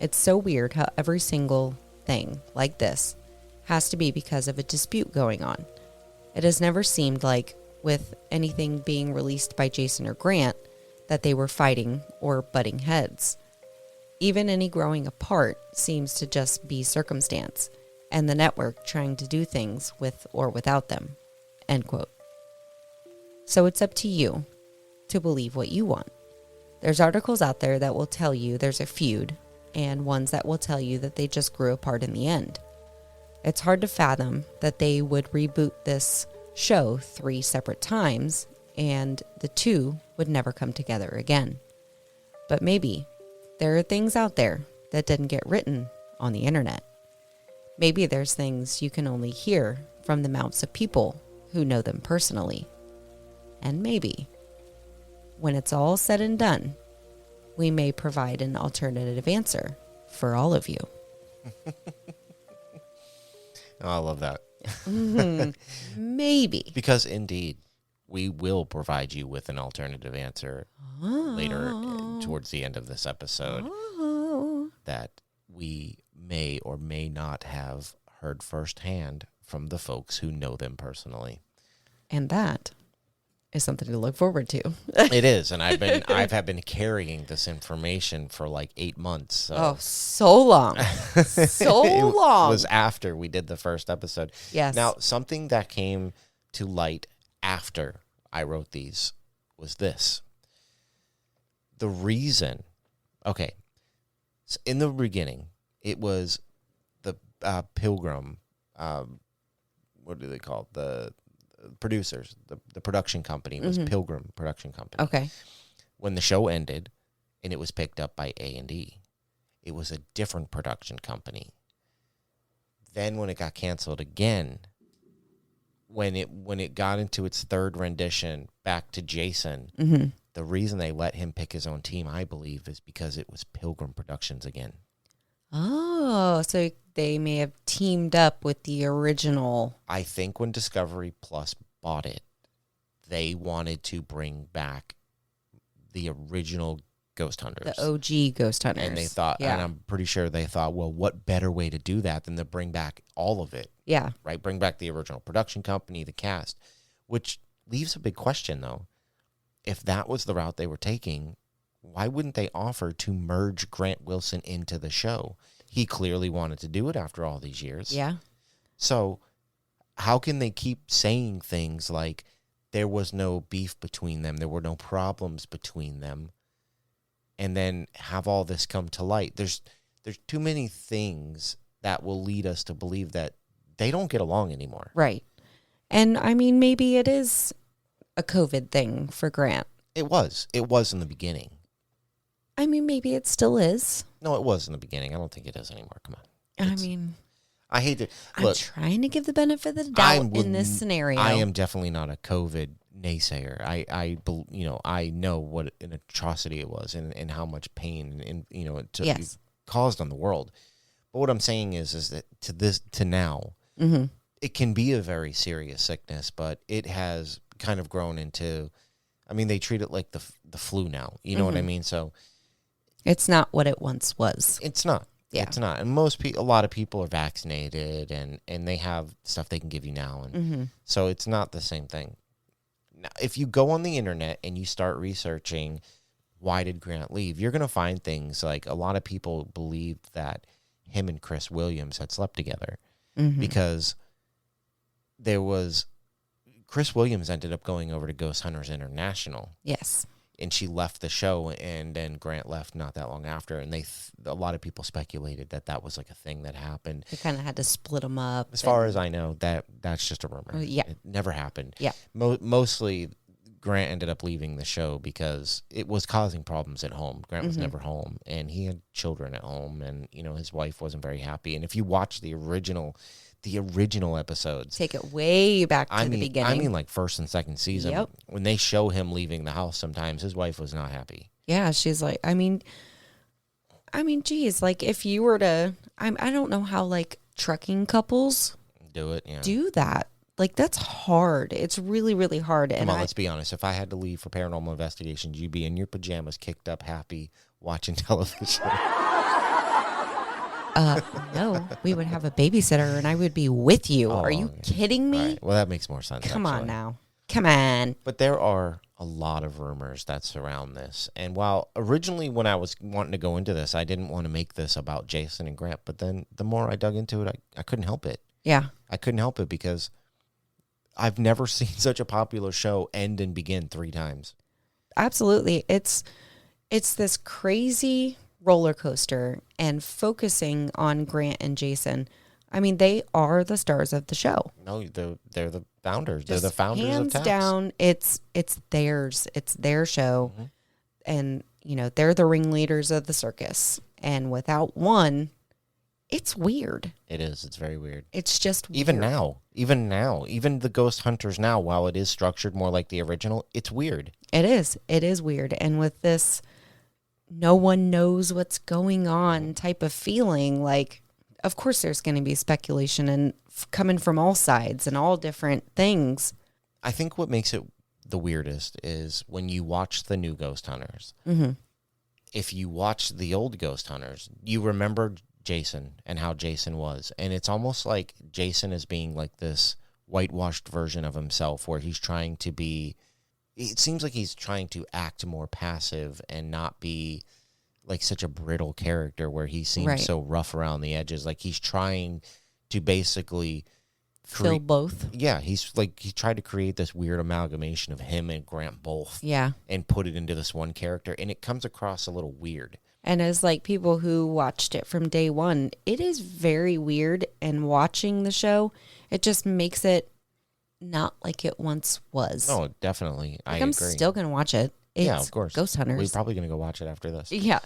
It's so weird how every single thing like this has to be because of a dispute going on. It has never seemed like, with anything being released by Jason or Grant, that they were fighting or butting heads. Even any growing apart seems to just be circumstance, and the network trying to do things with or without them." End quote. So it's up to you. to believe what you want. There's articles out there that will tell you there's a feud, and ones that will tell you that they just grew apart in the end. It's hard to fathom that they would reboot this show 3 separate times and the two would never come together again. But maybe there are things out there that didn't get written on the internet. Maybe there's things you can only hear from the mouths of people who know them personally. And maybe, when it's all said and done, we may provide an alternative answer for all of you. Oh, I love that. Maybe. Because indeed, we will provide you with an alternative answer later towards the end of this episode that we may or may not have heard firsthand from the folks who know them personally. And that is something to look forward to. It is, and I've been carrying this information for like 8 months. So. Oh, so long. So long. It was after we did the first episode. Yes. Now, something that came to light after I wrote these was this. The reason, okay, so in the beginning, it was the Pilgrim, what do they call it? The producers, the production company was Pilgrim Production Company. Okay. When the show ended and it was picked up by A&E, it was a different production company. Then when it got canceled again, when it got into its third rendition back to Jason, the reason they let him pick his own team, I believe, is because it was Pilgrim Productions again. Oh, so they may have teamed up with the original. I think when Discovery Plus bought it, they wanted to bring back the original Ghost Hunters. The OG Ghost Hunters. And they thought, and I'm pretty sure they thought, well, what better way to do that than to bring back all of it? Yeah. Right? Bring back the original production company, the cast, which leaves a big question, though. If that was the route they were taking, why wouldn't they offer to merge Grant Wilson into the show? He clearly wanted to do it after all these years. Yeah. So how can they keep saying things like there was no beef between them, there were no problems between them, and then have all this come to light? There's too many things that will lead us to believe that they don't get along anymore. Right. And I mean, maybe it is a COVID thing for Grant. It was in the beginning. I mean, maybe it still is. No, it was in the beginning. I don't think it is anymore. Come on. I hate to look. I'm trying to give the benefit of the doubt in this scenario. I am definitely not a COVID naysayer. I know what an atrocity it was and how much pain and it caused on the world. But what I'm saying is that to now, it can be a very serious sickness, but it has kind of grown into. I mean, they treat it like the flu now. You know what I mean? So it's not what it once was. it's not. Yeah. It's not. And a lot of people are vaccinated and they have stuff they can give you now. And so it's not the same thing. Now, if you go on the internet and you start researching why did Grant leave, you're going to find things like a lot of people believed that him and Chris Williams had slept together because Chris Williams ended up going over to Ghost Hunters International. Yes. And she left the show, and then Grant left not that long after. And a lot of people speculated that was like a thing that happened. They kind of had to split them up. As far as I know, that's just a rumor. Yeah. It never happened. Yeah. Mostly, Grant ended up leaving the show because it was causing problems at home. Grant was never home, and he had children at home, and his wife wasn't very happy. And if you watch the original episodes, take it way back to the beginning. I mean, like first and second season. Yep. When they show him leaving the house, sometimes his wife was not happy. Yeah, she's like, I mean, geez, like if you were to, I don't know how like trucking couples do that. Like that's hard. It's really, really hard. Come on, let's be honest. If I had to leave for paranormal investigations, you'd be in your pajamas, kicked up, happy, watching television. No, we would have a babysitter and I would be with you. Are you kidding me? Right. Well, that makes more sense. Come on now. Come on. But there are a lot of rumors that surround this. And while originally when I was wanting to go into this, I didn't want to make this about Jason and Grant. But then the more I dug into it, I couldn't help it. Yeah. I couldn't help it because I've never seen such a popular show end and begin 3 times. absolutely. It's this crazy roller coaster, and focusing on Grant and Jason. I mean, they are the stars of the show. No, they're the founders. Just they're the founders of hands Taps. down, it's theirs. It's their show. Mm-hmm. And, they're the ringleaders of the circus. And without one, it's weird. It is. It's very weird. It's just weird. Even now, even the Ghost Hunters now, while it is structured more like the original, it's weird. It is. It is weird. And with this, no one knows what's going on type of feeling, like, of course there's going to be speculation and coming from all sides and all different things. I think what makes it the weirdest is when you watch the new Ghost Hunters. Mm-hmm. If you watch the old Ghost Hunters, you remember Jason and how Jason was. And it's almost like Jason is being like this whitewashed version of himself where he's trying to be, it seems like he's trying to act more passive and not be like such a brittle character where he seems so rough around the edges. Like he's trying to basically Fill both. Yeah, he tried to create this weird amalgamation of him and Grant both. Yeah. And put it into this one character, and it comes across a little weird. And as like people who watched it from day one, it is very weird. And watching the show, it just makes it not like it once was. No, definitely. Like I'm agree. still gonna watch it. It's of course. Ghost Hunters. We're probably gonna go watch it after this. Yeah.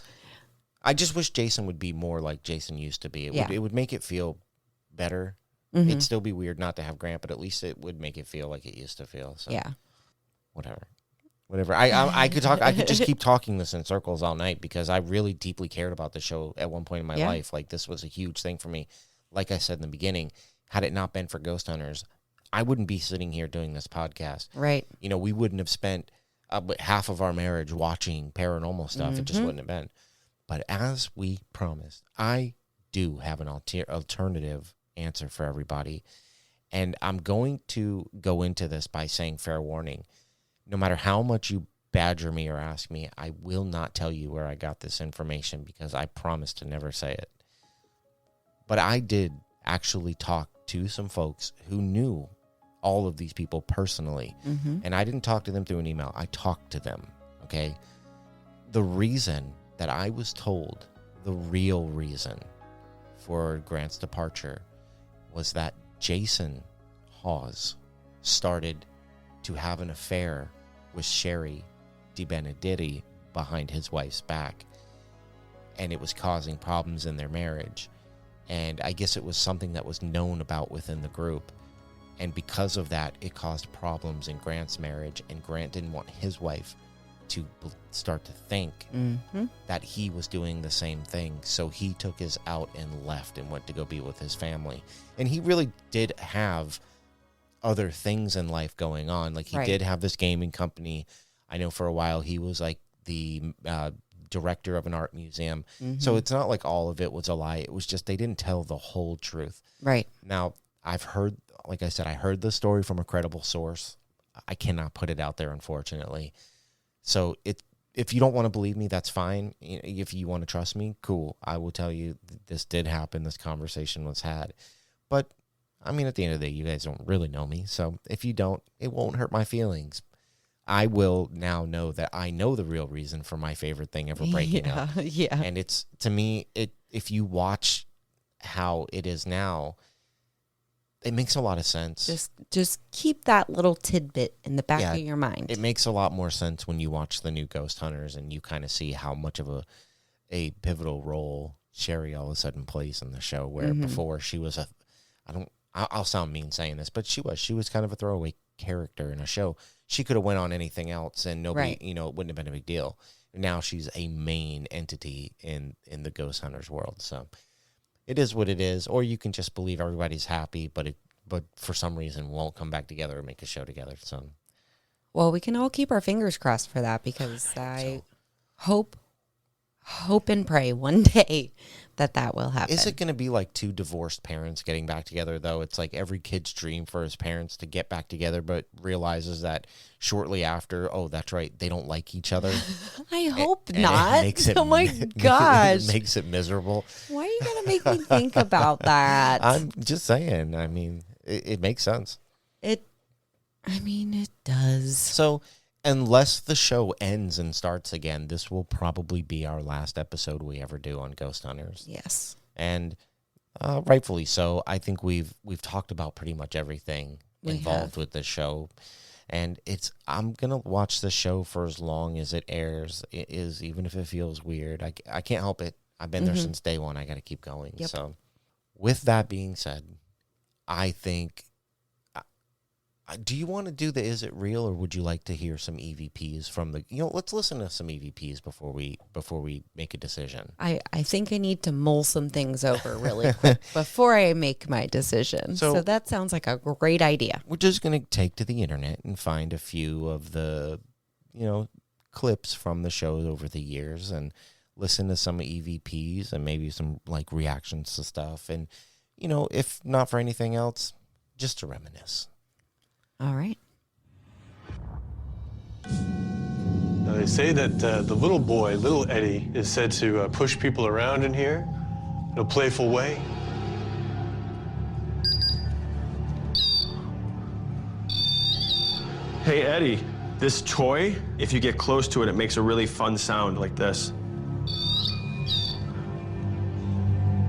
I just wish Jason would be more like Jason used to be. It would make it feel better. Mm-hmm. It'd still be weird not to have Grant, but at least it would make it feel like it used to feel. So yeah. Whatever. I could talk. I could just keep talking this in circles all night because I really deeply cared about the show at one point in my life. Like this was a huge thing for me. Like I said in the beginning, had it not been for Ghost Hunters, I wouldn't be sitting here doing this podcast. Right. We wouldn't have spent half of our marriage watching paranormal stuff. It just wouldn't have been. But as we promised, I do have an alternative answer for everybody. And I'm going to go into this by saying fair warning. No matter how much you badger me or ask me, I will not tell you where I got this information because I promised to never say it. But I did actually talk to some folks who knew all of these people personally. Mm-hmm. And I didn't talk to them through an email. I talked to them, okay? The reason that I was told, the real reason for Grant's departure was that Jason Hawes started to have an affair with Sherry DiBenedetti behind his wife's back. And it was causing problems in their marriage. And I guess it was something that was known about within the group. And because of that, it caused problems in Grant's marriage. And Grant didn't want his wife to start to think that he was doing the same thing. So he took his out and left and went to go be with his family. And he really did have other things in life going on. Like he did have this gaming company. I know for a while he was like the director of an art museum. So it's not like all of it was a lie. It was just they didn't tell the whole truth. Right. Now, I've heard, like I said, I heard the story from a credible source. I cannot put it out there, unfortunately. So if you don't want to believe me, that's fine. If you want to trust me, cool. I will tell you this did happen. This conversation was had. But, I mean, at the end of the day, you guys don't really know me. So if you don't, it won't hurt my feelings. I will now know that I know the real reason for my favorite thing ever breaking up. Yeah. And it's, to me, if you watch how it is now, it makes a lot of sense. Just keep that little tidbit in the back of your mind. It makes a lot more sense when you watch the new Ghost Hunters and you kind of see how much of a pivotal role Sherry all of a sudden plays in the show, where before she was I'll sound mean saying this, but she was kind of a throwaway character in a show. She could have went on anything else and nobody, it wouldn't have been a big deal. Now she's a main entity in the Ghost Hunters world. So it is what it is, or you can just believe everybody's happy, but for some reason won't come back together and make a show together. So, well, we can all keep our fingers crossed for that, because I hope and pray one day that will happen. Is it going to be like two divorced parents getting back together, though? It's like every kid's dream for his parents to get back together, but realizes that shortly after, oh, that's right, they don't like each other. I hope not. Oh my It gosh. makes it miserable. Why are you going to make me think about that? I'm just saying. I mean, it makes sense. It does. So unless the show ends and starts again, this will probably be our last episode we ever do on Ghost Hunters. Yes. And rightfully so. I think we've talked about pretty much everything involved with this show. And I'm going to watch the show for as long as it airs. It is, even if it feels weird. I can't help it. I've been there since day one. I got to keep going. Yep. So with that being said, I think, do you want to do the Is It Real, or would you like to hear some EVPs from the, let's listen to some EVPs before we make a decision. I think I need to mull some things over really quick before I make my decision. So that sounds like a great idea. We're just going to take to the internet and find a few of the, clips from the show over the years and listen to some EVPs and maybe some like reactions to stuff. And, if not for anything else, just to reminisce. All right. Now they say that the little boy, little Eddie, is said to push people around in here in a playful way. Hey, Eddie, this toy, if you get close to it, it makes a really fun sound like this.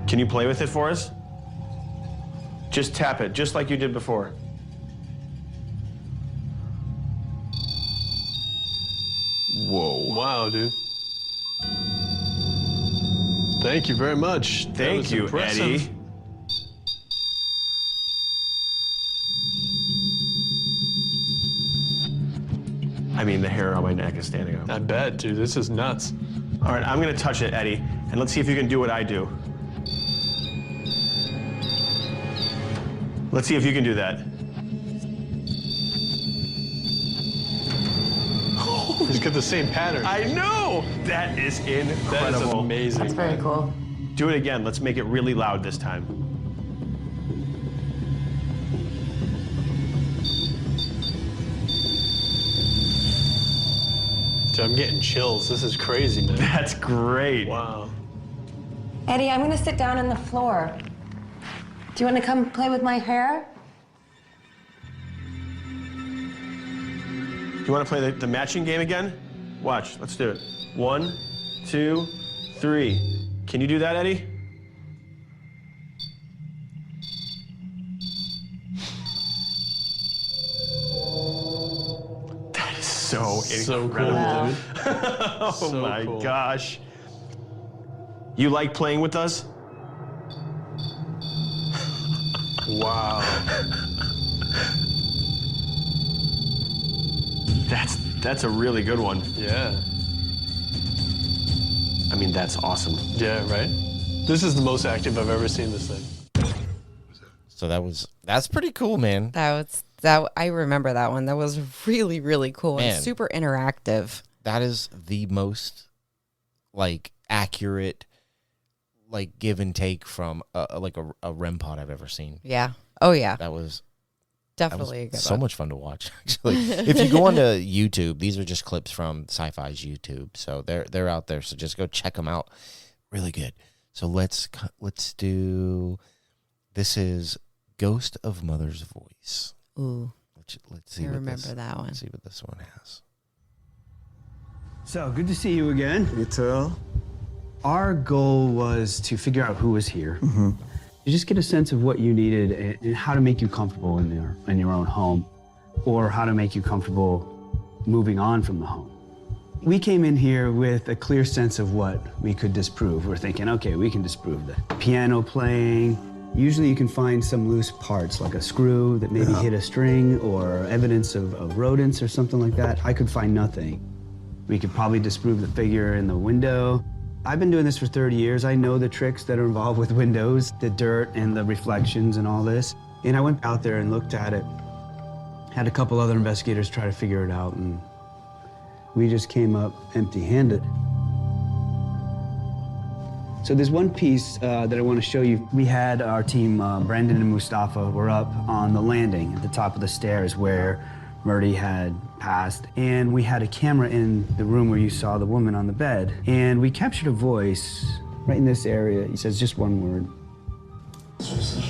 Can you play with it for us? Just tap it, just like you did before. Whoa. Wow, dude. Thank you very much. Thank you, impressive. Eddie. I mean, the hair on my neck is standing up. I bet, dude. This is nuts. All right, I'm gonna touch it, Eddie, and let's see if you can do what I do. Let's see if you can do that. He's got the same pattern. I know! That is incredible. That is amazing. That's very cool. Do it again. Let's make it really loud this time. Dude, I'm getting chills. This is crazy, man. That's great. Wow. Eddie, I'm gonna sit down on the floor. Do you want to come play with my hair? You want to play the matching game again? Watch. Let's do it. 1, 2, 3. Can you do that, Eddie? That is so incredible. Cool, dude. Oh So my cool. gosh. You like playing with us? Wow. That's a really good one. Yeah. I mean, that's awesome. Yeah, right? This is the most active I've ever seen this thing. So that's pretty cool, man. I remember that one. That was really, really cool Man. and super interactive. That is the most accurate give and take from a REM pod I've ever seen. Yeah. Oh yeah. That was Definitely a good so one. much fun to watch. Actually, if you go onto YouTube, these are just clips from Sci-Fi's YouTube, so they're out there. So just go check them out. Really good. So let's do. This is "Ghost of Mother's Voice." Ooh. Let's see. I remember that one. Let's see what this one has. So, good to see you again. You too. Our goal was to figure out who was here. You just get a sense of what you needed and how to make you comfortable in your own home, or how to make you comfortable moving on from the home. We came in here with a clear sense of what we could disprove. We're thinking, okay, we can disprove the piano playing. Usually you can find some loose parts, like a screw that maybe hit a string, or evidence of rodents or something like that. I could find nothing. We could probably disprove the figure in the window. I've been doing this for 30 years. I know the tricks that are involved with windows, the dirt and the reflections and all this. And I went out there and looked at it. Had a couple other investigators try to figure it out, and we just came up empty-handed. So there's one piece that I want to show you. We had our team, Brandon and Mustafa, were up on the landing at the top of the stairs where Murdy had passed, and we had a camera in the room where you saw the woman on the bed, and we captured a voice right in this area. He says just one word. This is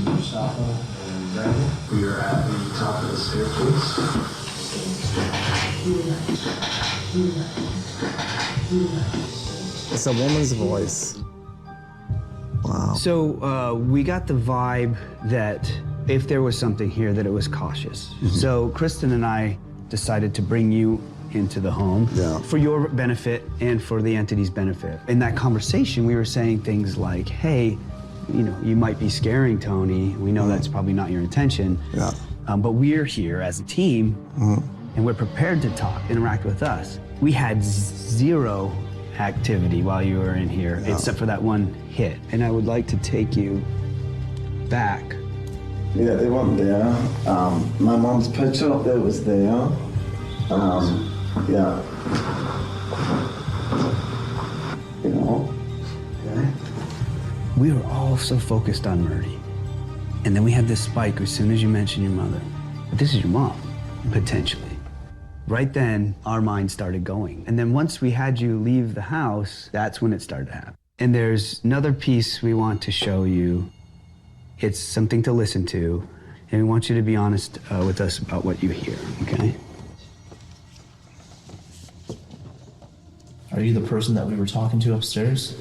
Mustafa and Brandon. We are at the top of the staircase. It's a woman's voice. Wow. So we got the vibe that if there was something here, that it was cautious. So Kristen and I decided to bring you into the home for your benefit and for the entity's benefit. In that conversation, we were saying things like, hey, you know, you might be scaring Tony. We know that's probably not your intention. Yeah. But we're here as a team, and we're prepared to talk, interact with us. We had zero activity while you were in here, except for that one hit. And I would like to take you back. Yeah, they weren't there. My mom's picture up there was there. Yeah. You know? Okay. We were all so focused on Murdy. And then we had this spike as soon as you mentioned your mother. But this is your mom, potentially. Right then, our mind started going. And then once we had you leave the house, that's when it started to happen. And there's another piece we want to show you. It's something to listen to, and we want you to be honest with us about what you hear, okay? Are you the person that we were talking to upstairs?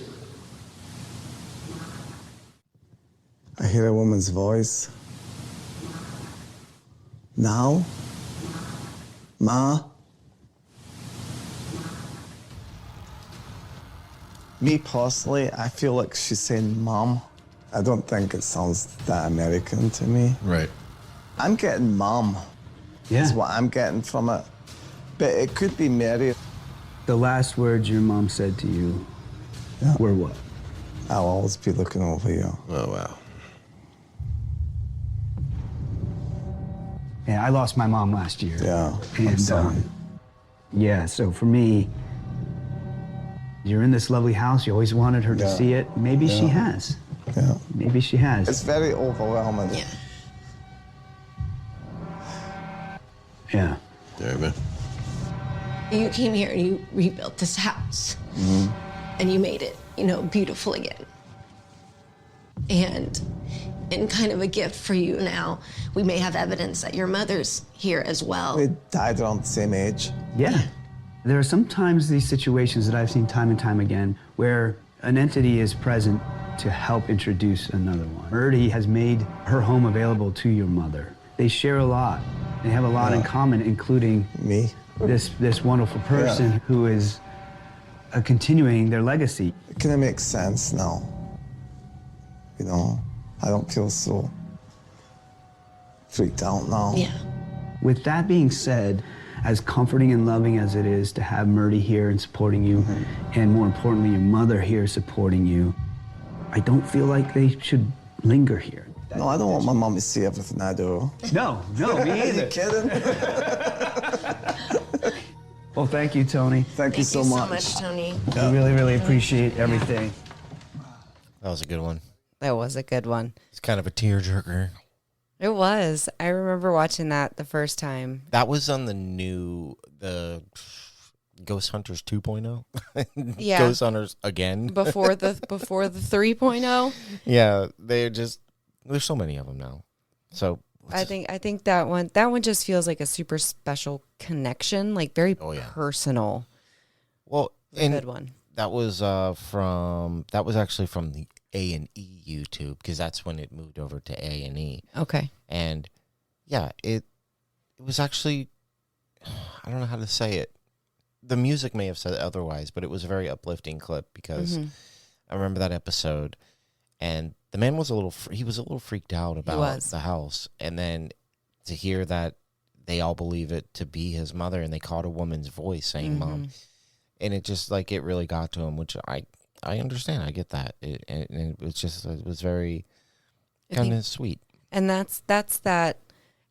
I hear a woman's voice. Now? Ma? Me personally, I feel like she's saying mom. I don't think it sounds that American to me. Right. I'm getting mom. Yeah. Is what I'm getting from it. But it could be Mary. The last words your mom said to you were what? I'll always be looking over you. Oh, wow. Yeah, I lost my mom last year. Yeah, I'm And sorry. yeah, so for me, you're in this lovely house. You always wanted her to Yeah. see it. Maybe she has. Yeah. Maybe she has. It's very overwhelming. Yeah. There, You came here and you rebuilt this house. And you made it, you know, beautiful again. And in kind of a gift for you now, we may have evidence that your mother's here as well. We died around the same age. Yeah. There are sometimes these situations that I've seen time and time again where an entity is present to help introduce another one. Murdy has made her home available to your mother. They share a lot. They have a lot in common, including Me? this wonderful person who is continuing their legacy. It kind of makes sense now. You know, I don't feel so freaked out now. Yeah. With that being said, as comforting and loving as it is to have Murdy here and supporting you, and more importantly, your mother here supporting you, I don't feel like they should linger here. No, I don't want my mom to see everything I do. No, me Are you either. kidding? Well, thank you, Tony. Thank you so much. Tony. I really, really appreciate everything. That was a good one. That was a good one. It's kind of a tearjerker. It was. I remember watching that the first time. That was on the Ghost Hunters 2.0. Yeah. Ghost Hunters again. Before the 3.0. Yeah, there's so many of them now. So I think that one just feels like a super special connection, like very personal. well, A good one. That was actually from the A&E YouTube, because that's when it moved over to A&E. Okay. And yeah, it was actually, I don't know how to say it. The music may have said otherwise, but it was a very uplifting clip, because I remember that episode, and the man was a little freaked out about the house, and then to hear that they all believe it to be his mother, and they caught a woman's voice saying "mom," and it just it really got to him, which I understand. I get that, and it was very kind of sweet. And that's that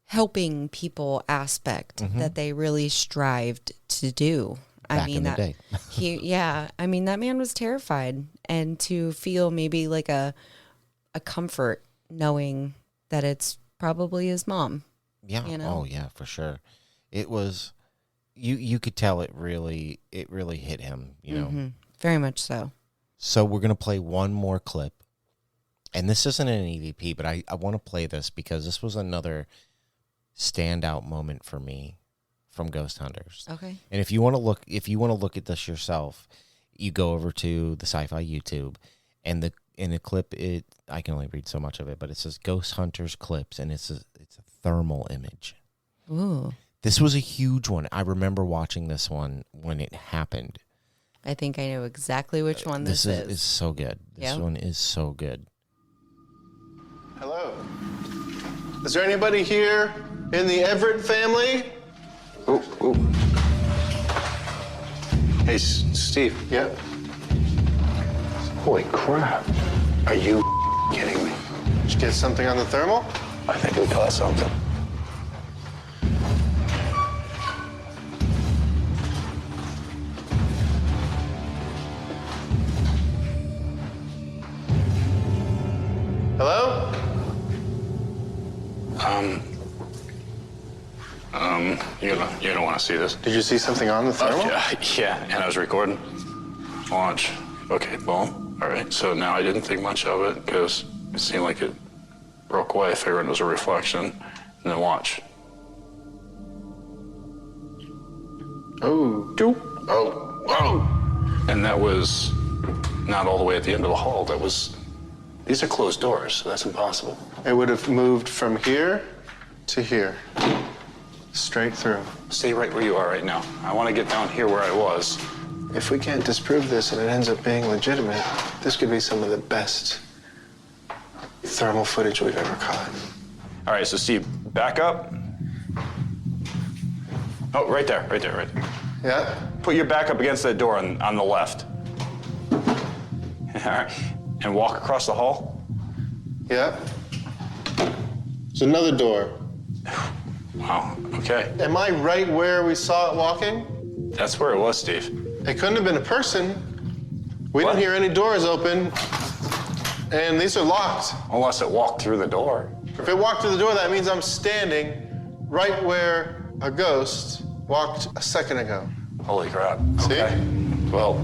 helping people aspect that they really strived to do. Back in the day. I mean, that man was terrified, and to feel maybe like a comfort knowing that it's probably his mom. Yeah. You know? Oh yeah, for sure. It was, you could tell it really hit him, you know. Very much so. So we're going to play one more clip. And this isn't an EVP, but I want to play this because this was another standout moment for me from ghost hunters. Okay. And if you want to look at this yourself, you go over to the Sci-Fi YouTube, and in the clip, I can only read so much of it, but it says Ghost Hunters Clips, and it's a thermal image. Ooh. This was a huge one. I remember watching this one when it happened. I think I know exactly which one this is. Is so good. This one is so good. Hello. Is there anybody here in the Everett family? Oh. Hey, Steve. Yeah. Holy crap. Are you kidding me? Did you get something on the thermal? I think we caught something. Hello? You don't want to see this. Did you see something on the thermal? Yeah, and I was recording. Watch. Okay, boom. All right, so now I didn't think much of it because it seemed like it broke away. I figured it was a reflection. And then watch. Oh. Oh. And that was not all the way at the end of the hall. These are closed doors, so that's impossible. It would have moved from here to here. Straight through. Stay right where you are right now. I want to get down here where I was. If we can't disprove this and it ends up being legitimate, this could be some of the best thermal footage we've ever caught. All right, so Steve, back up. Oh, right there. Yeah? Put your back up against that door on the left. All right, and walk across the hall. Yeah? There's another door. Wow, okay. Am I right where we saw it walking? That's where it was, Steve. It couldn't have been a person. We didn't hear any doors open, and these are locked. Unless it walked through the door. If it walked through the door, that means I'm standing right where a ghost walked a second ago. Holy crap. See? Okay. Well,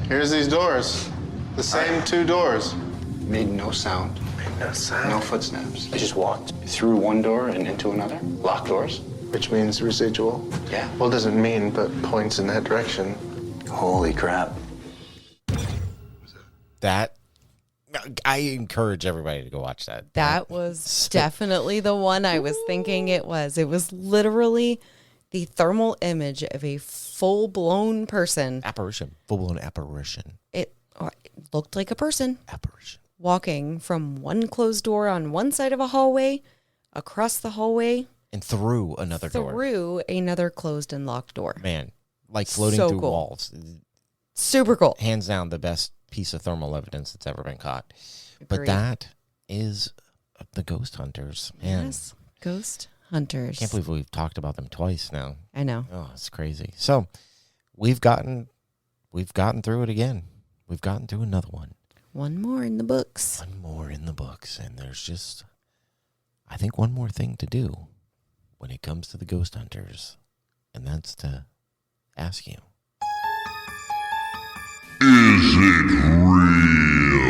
here's these doors. The same two doors. Made no sound. No sound. No footsteps. I just walked through one door and into another. Locked doors. Which means residual. Yeah. Well, it doesn't mean, but points in that direction. Holy crap. That, I encourage everybody to go watch that. That was definitely the one I was thinking it was. It was literally the thermal image of a full-blown person. Apparition. Full-blown apparition. It looked like a person. Apparition. Walking from one closed door on one side of a hallway, across the hallway, and through another door. Through another closed and locked door. Man, like floating So through cool. walls. Super cool. Hands down the best piece of thermal evidence that's ever been caught. But Agreed. that is the ghost hunters. Man, Yes, ghost hunters. I can't believe we've talked about them twice now. I know. Oh, it's crazy. So we've gotten through it again. We've gotten through another one. One more in the books. One more in the books. And there's just, I think, one more thing to do when it comes to the ghost hunters. And that's to ask you. Is it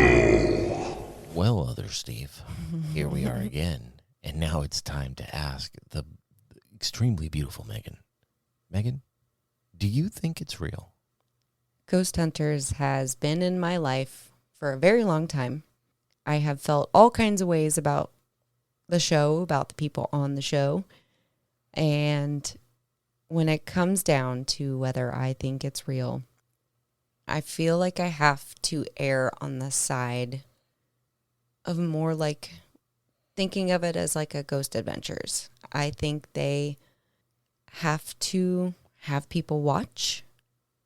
real? Well, other Steve, here we are again. And now it's time to ask the extremely beautiful Megan. Megan, do you think it's real? Ghost Hunters has been in my life for a very long time. I have felt all kinds of ways about the show, about the people on the show. And when it comes down to whether I think it's real, I feel like I have to err on the side of more like thinking of it as like a Ghost Adventures. I think they have to have people watch.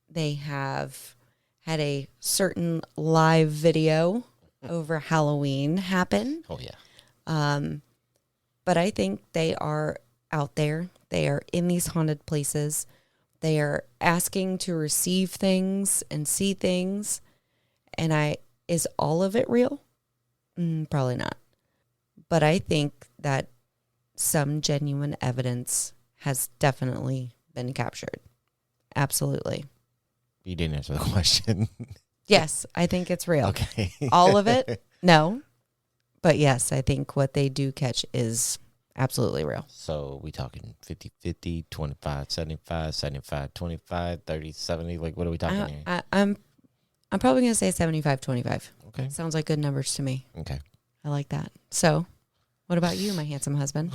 They have had a certain live video over Halloween happen. Oh, yeah. But I think they are out there. They are in these haunted places. They are asking to receive things and see things. And is all of it real? Probably not. But I think that some genuine evidence has definitely been captured. Absolutely. You didn't answer the question. Yes, I think it's real. Okay. All of it? No. But yes, I think what they do catch is Absolutely real. So we talking 50-50, 25-75, 75-25, 30-70? Like, what are we talking here? I'm probably going to say 75-25. Okay. Sounds like good numbers to me. Okay. I like that. So what about you, my handsome husband?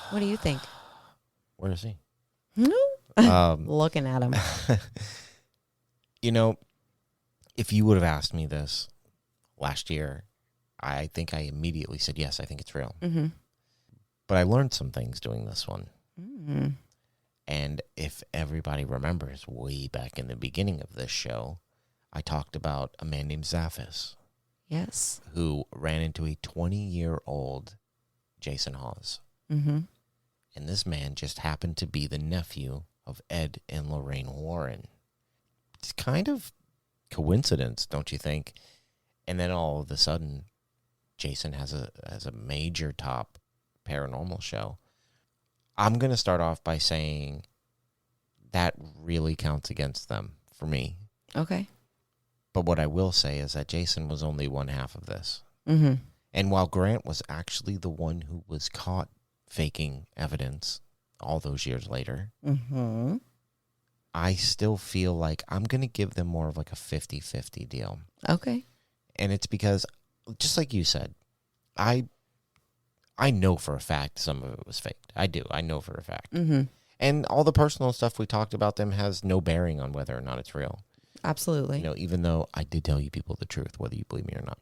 What do you think? Where is he? No. Looking at him. You know, if you would have asked me this last year, I think I immediately said, yes, I think it's real. Mm-hmm. But I learned some things doing this one. Mm-hmm. And if everybody remembers, way back in the beginning of this show, I talked about a man named Zaphis. Yes. Who ran into a 20-year-old Jason Hawes. Mm-hmm. And this man just happened to be the nephew of Ed and Lorraine Warren. It's kind of coincidence, don't you think? And then all of a sudden, Jason has a major top paranormal show. I'm going to start off by saying that really counts against them for me. Okay. But what I will say is that Jason was only one half of this. Mm-hmm. And while Grant was actually the one who was caught faking evidence all those years later, mm-hmm. I still feel like I'm going to give them more of like a 50-50 deal. Okay. And it's because, just like you said, I know for a fact some of it was faked. I do. I know for a fact. Mm-hmm. And all the personal stuff we talked about them has no bearing on whether or not it's real. Absolutely. You know, even though I did tell you people the truth, whether you believe me or not.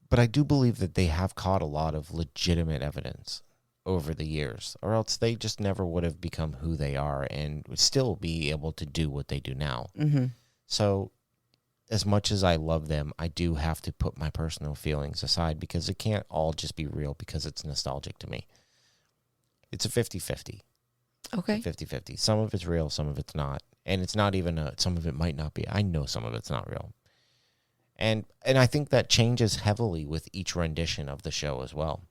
But I do believe that they have caught a lot of legitimate evidence over the years, or else they just never would have become who they are and would still be able to do what they do now. Mm-hmm. So as much as I love them, I do have to put my personal feelings aside because it can't all just be real because it's nostalgic to me. It's a 50-50. Okay. 50-50. Some of it's real, some of it's not. And it's not even some of it might not be. I know some of it's not real. And I think that changes heavily with each rendition of the show as well.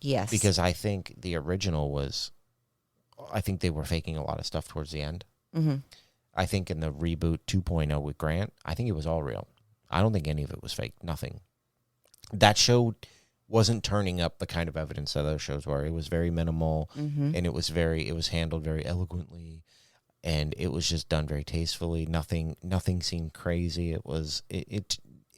Yes. Because I think the original was, I think they were faking a lot of stuff towards the end. Mm-hmm. I think in the reboot 2.0 with Grant, I think it was all real. I don't think any of it was fake. Nothing. That show wasn't turning up the kind of evidence that other shows were. It was very minimal, mm-hmm. and it was handled very eloquently, and it was just done very tastefully. Nothing seemed crazy.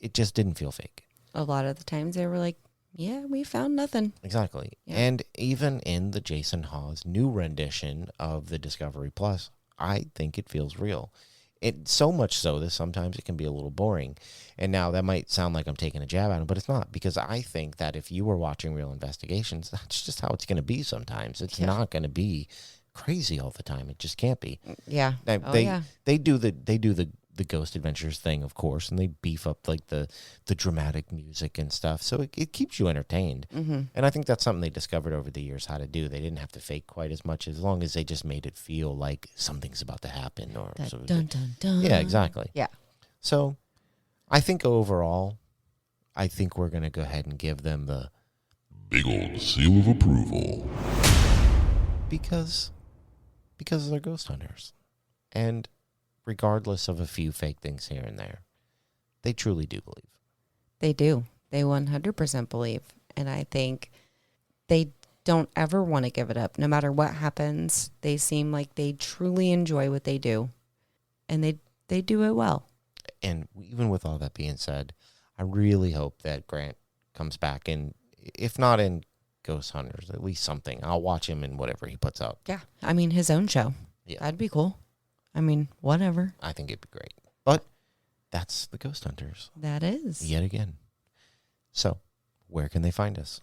It just didn't feel fake. A lot of the times they were like, yeah, we found nothing. Exactly. Yeah. And even in the Jason Hawes new rendition of the Discovery Plus, I think it feels real. It so much so that sometimes it can be a little boring. And now that might sound like I'm taking a jab at him, but it's not, because I think that if you were watching real investigations, that's just how it's going to be sometimes. It's not going to be crazy all the time. It just can't be. Yeah. Now, they do the Ghost Adventures thing, of course, and they beef up like the dramatic music and stuff, so it keeps you entertained. Mm-hmm. And I think that's something they discovered over the years how to do. They didn't have to fake quite as much, as long as they just made it feel like something's about to happen, or that dun dun dun. Yeah, exactly. Yeah. So I think overall, I think we're gonna go ahead and give them the big old seal of approval, because they're ghost hunters, and regardless of a few fake things here and there, they truly do believe. They do. They 100% believe. And I think they don't ever want to give it up. No matter what happens, they seem like they truly enjoy what they do. And they do it well. And even with all that being said, I really hope that Grant comes back, and if not in Ghost Hunters, at least something. I'll watch him in whatever he puts out. Yeah. I mean, his own show. Yeah. That'd be cool. I mean, whatever. I think it'd be great. But that's the Ghost Hunters. That is. Yet again. So, where can they find us?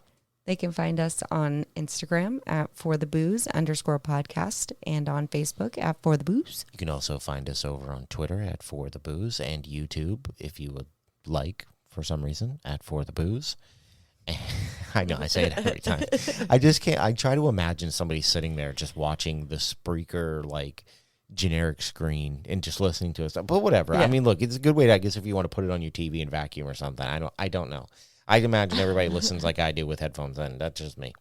They can find us on Instagram at forthebooze_podcast and on Facebook at forthebooze. You can also find us over on Twitter at forthebooze, and YouTube, if you would like, for some reason, at forthebooze. I know, I say it every time. I just can't. I try to imagine somebody sitting there just watching the Spreaker, like, generic screen and just listening to us. But whatever. Yeah. I mean, look, it's a good way, I guess, if you want to put it on your TV and vacuum or something. I don't know. I imagine everybody listens like I do with headphones in. That's just me.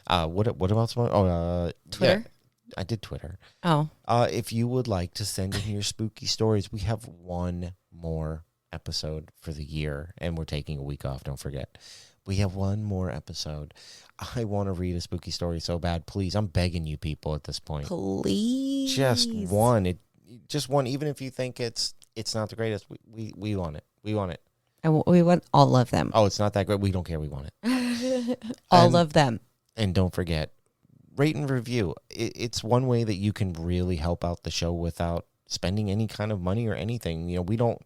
What else? Oh, Twitter? Yeah, I did Twitter. Oh. If you would like to send in your spooky stories, we have one more episode for the year, and we're taking a week off, don't forget. We have one more episode. I want to read a spooky story so bad. Please, I'm begging you people at this point. Please. Just one. Just one. Even if you think it's not the greatest, we want it. We want it. And we want all of them. Oh, it's not that great. We don't care. We want it. All of them. And don't forget, rate and review. It's one way that you can really help out the show without spending any kind of money or anything. You know, we don't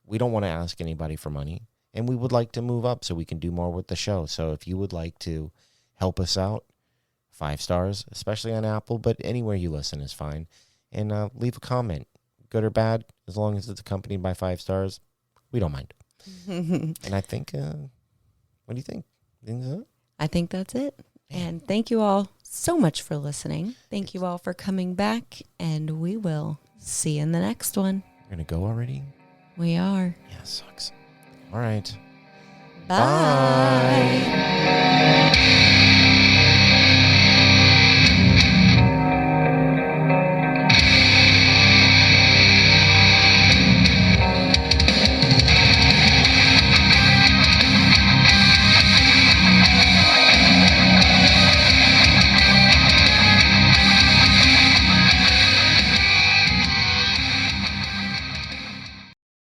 want to ask anybody for money, and we would like to move up so we can do more with the show. So if you would like to help us out, 5 stars, especially on Apple, but anywhere you listen is fine. And leave a comment, good or bad, as long as it's accompanied by 5 stars. We don't mind. And I think, what do you think? I think that's it. And thank you all so much for listening. Thank you all for coming back, and we will see you in the next one. We're going to go already? We are. Yeah, sucks. All right. Bye. Bye.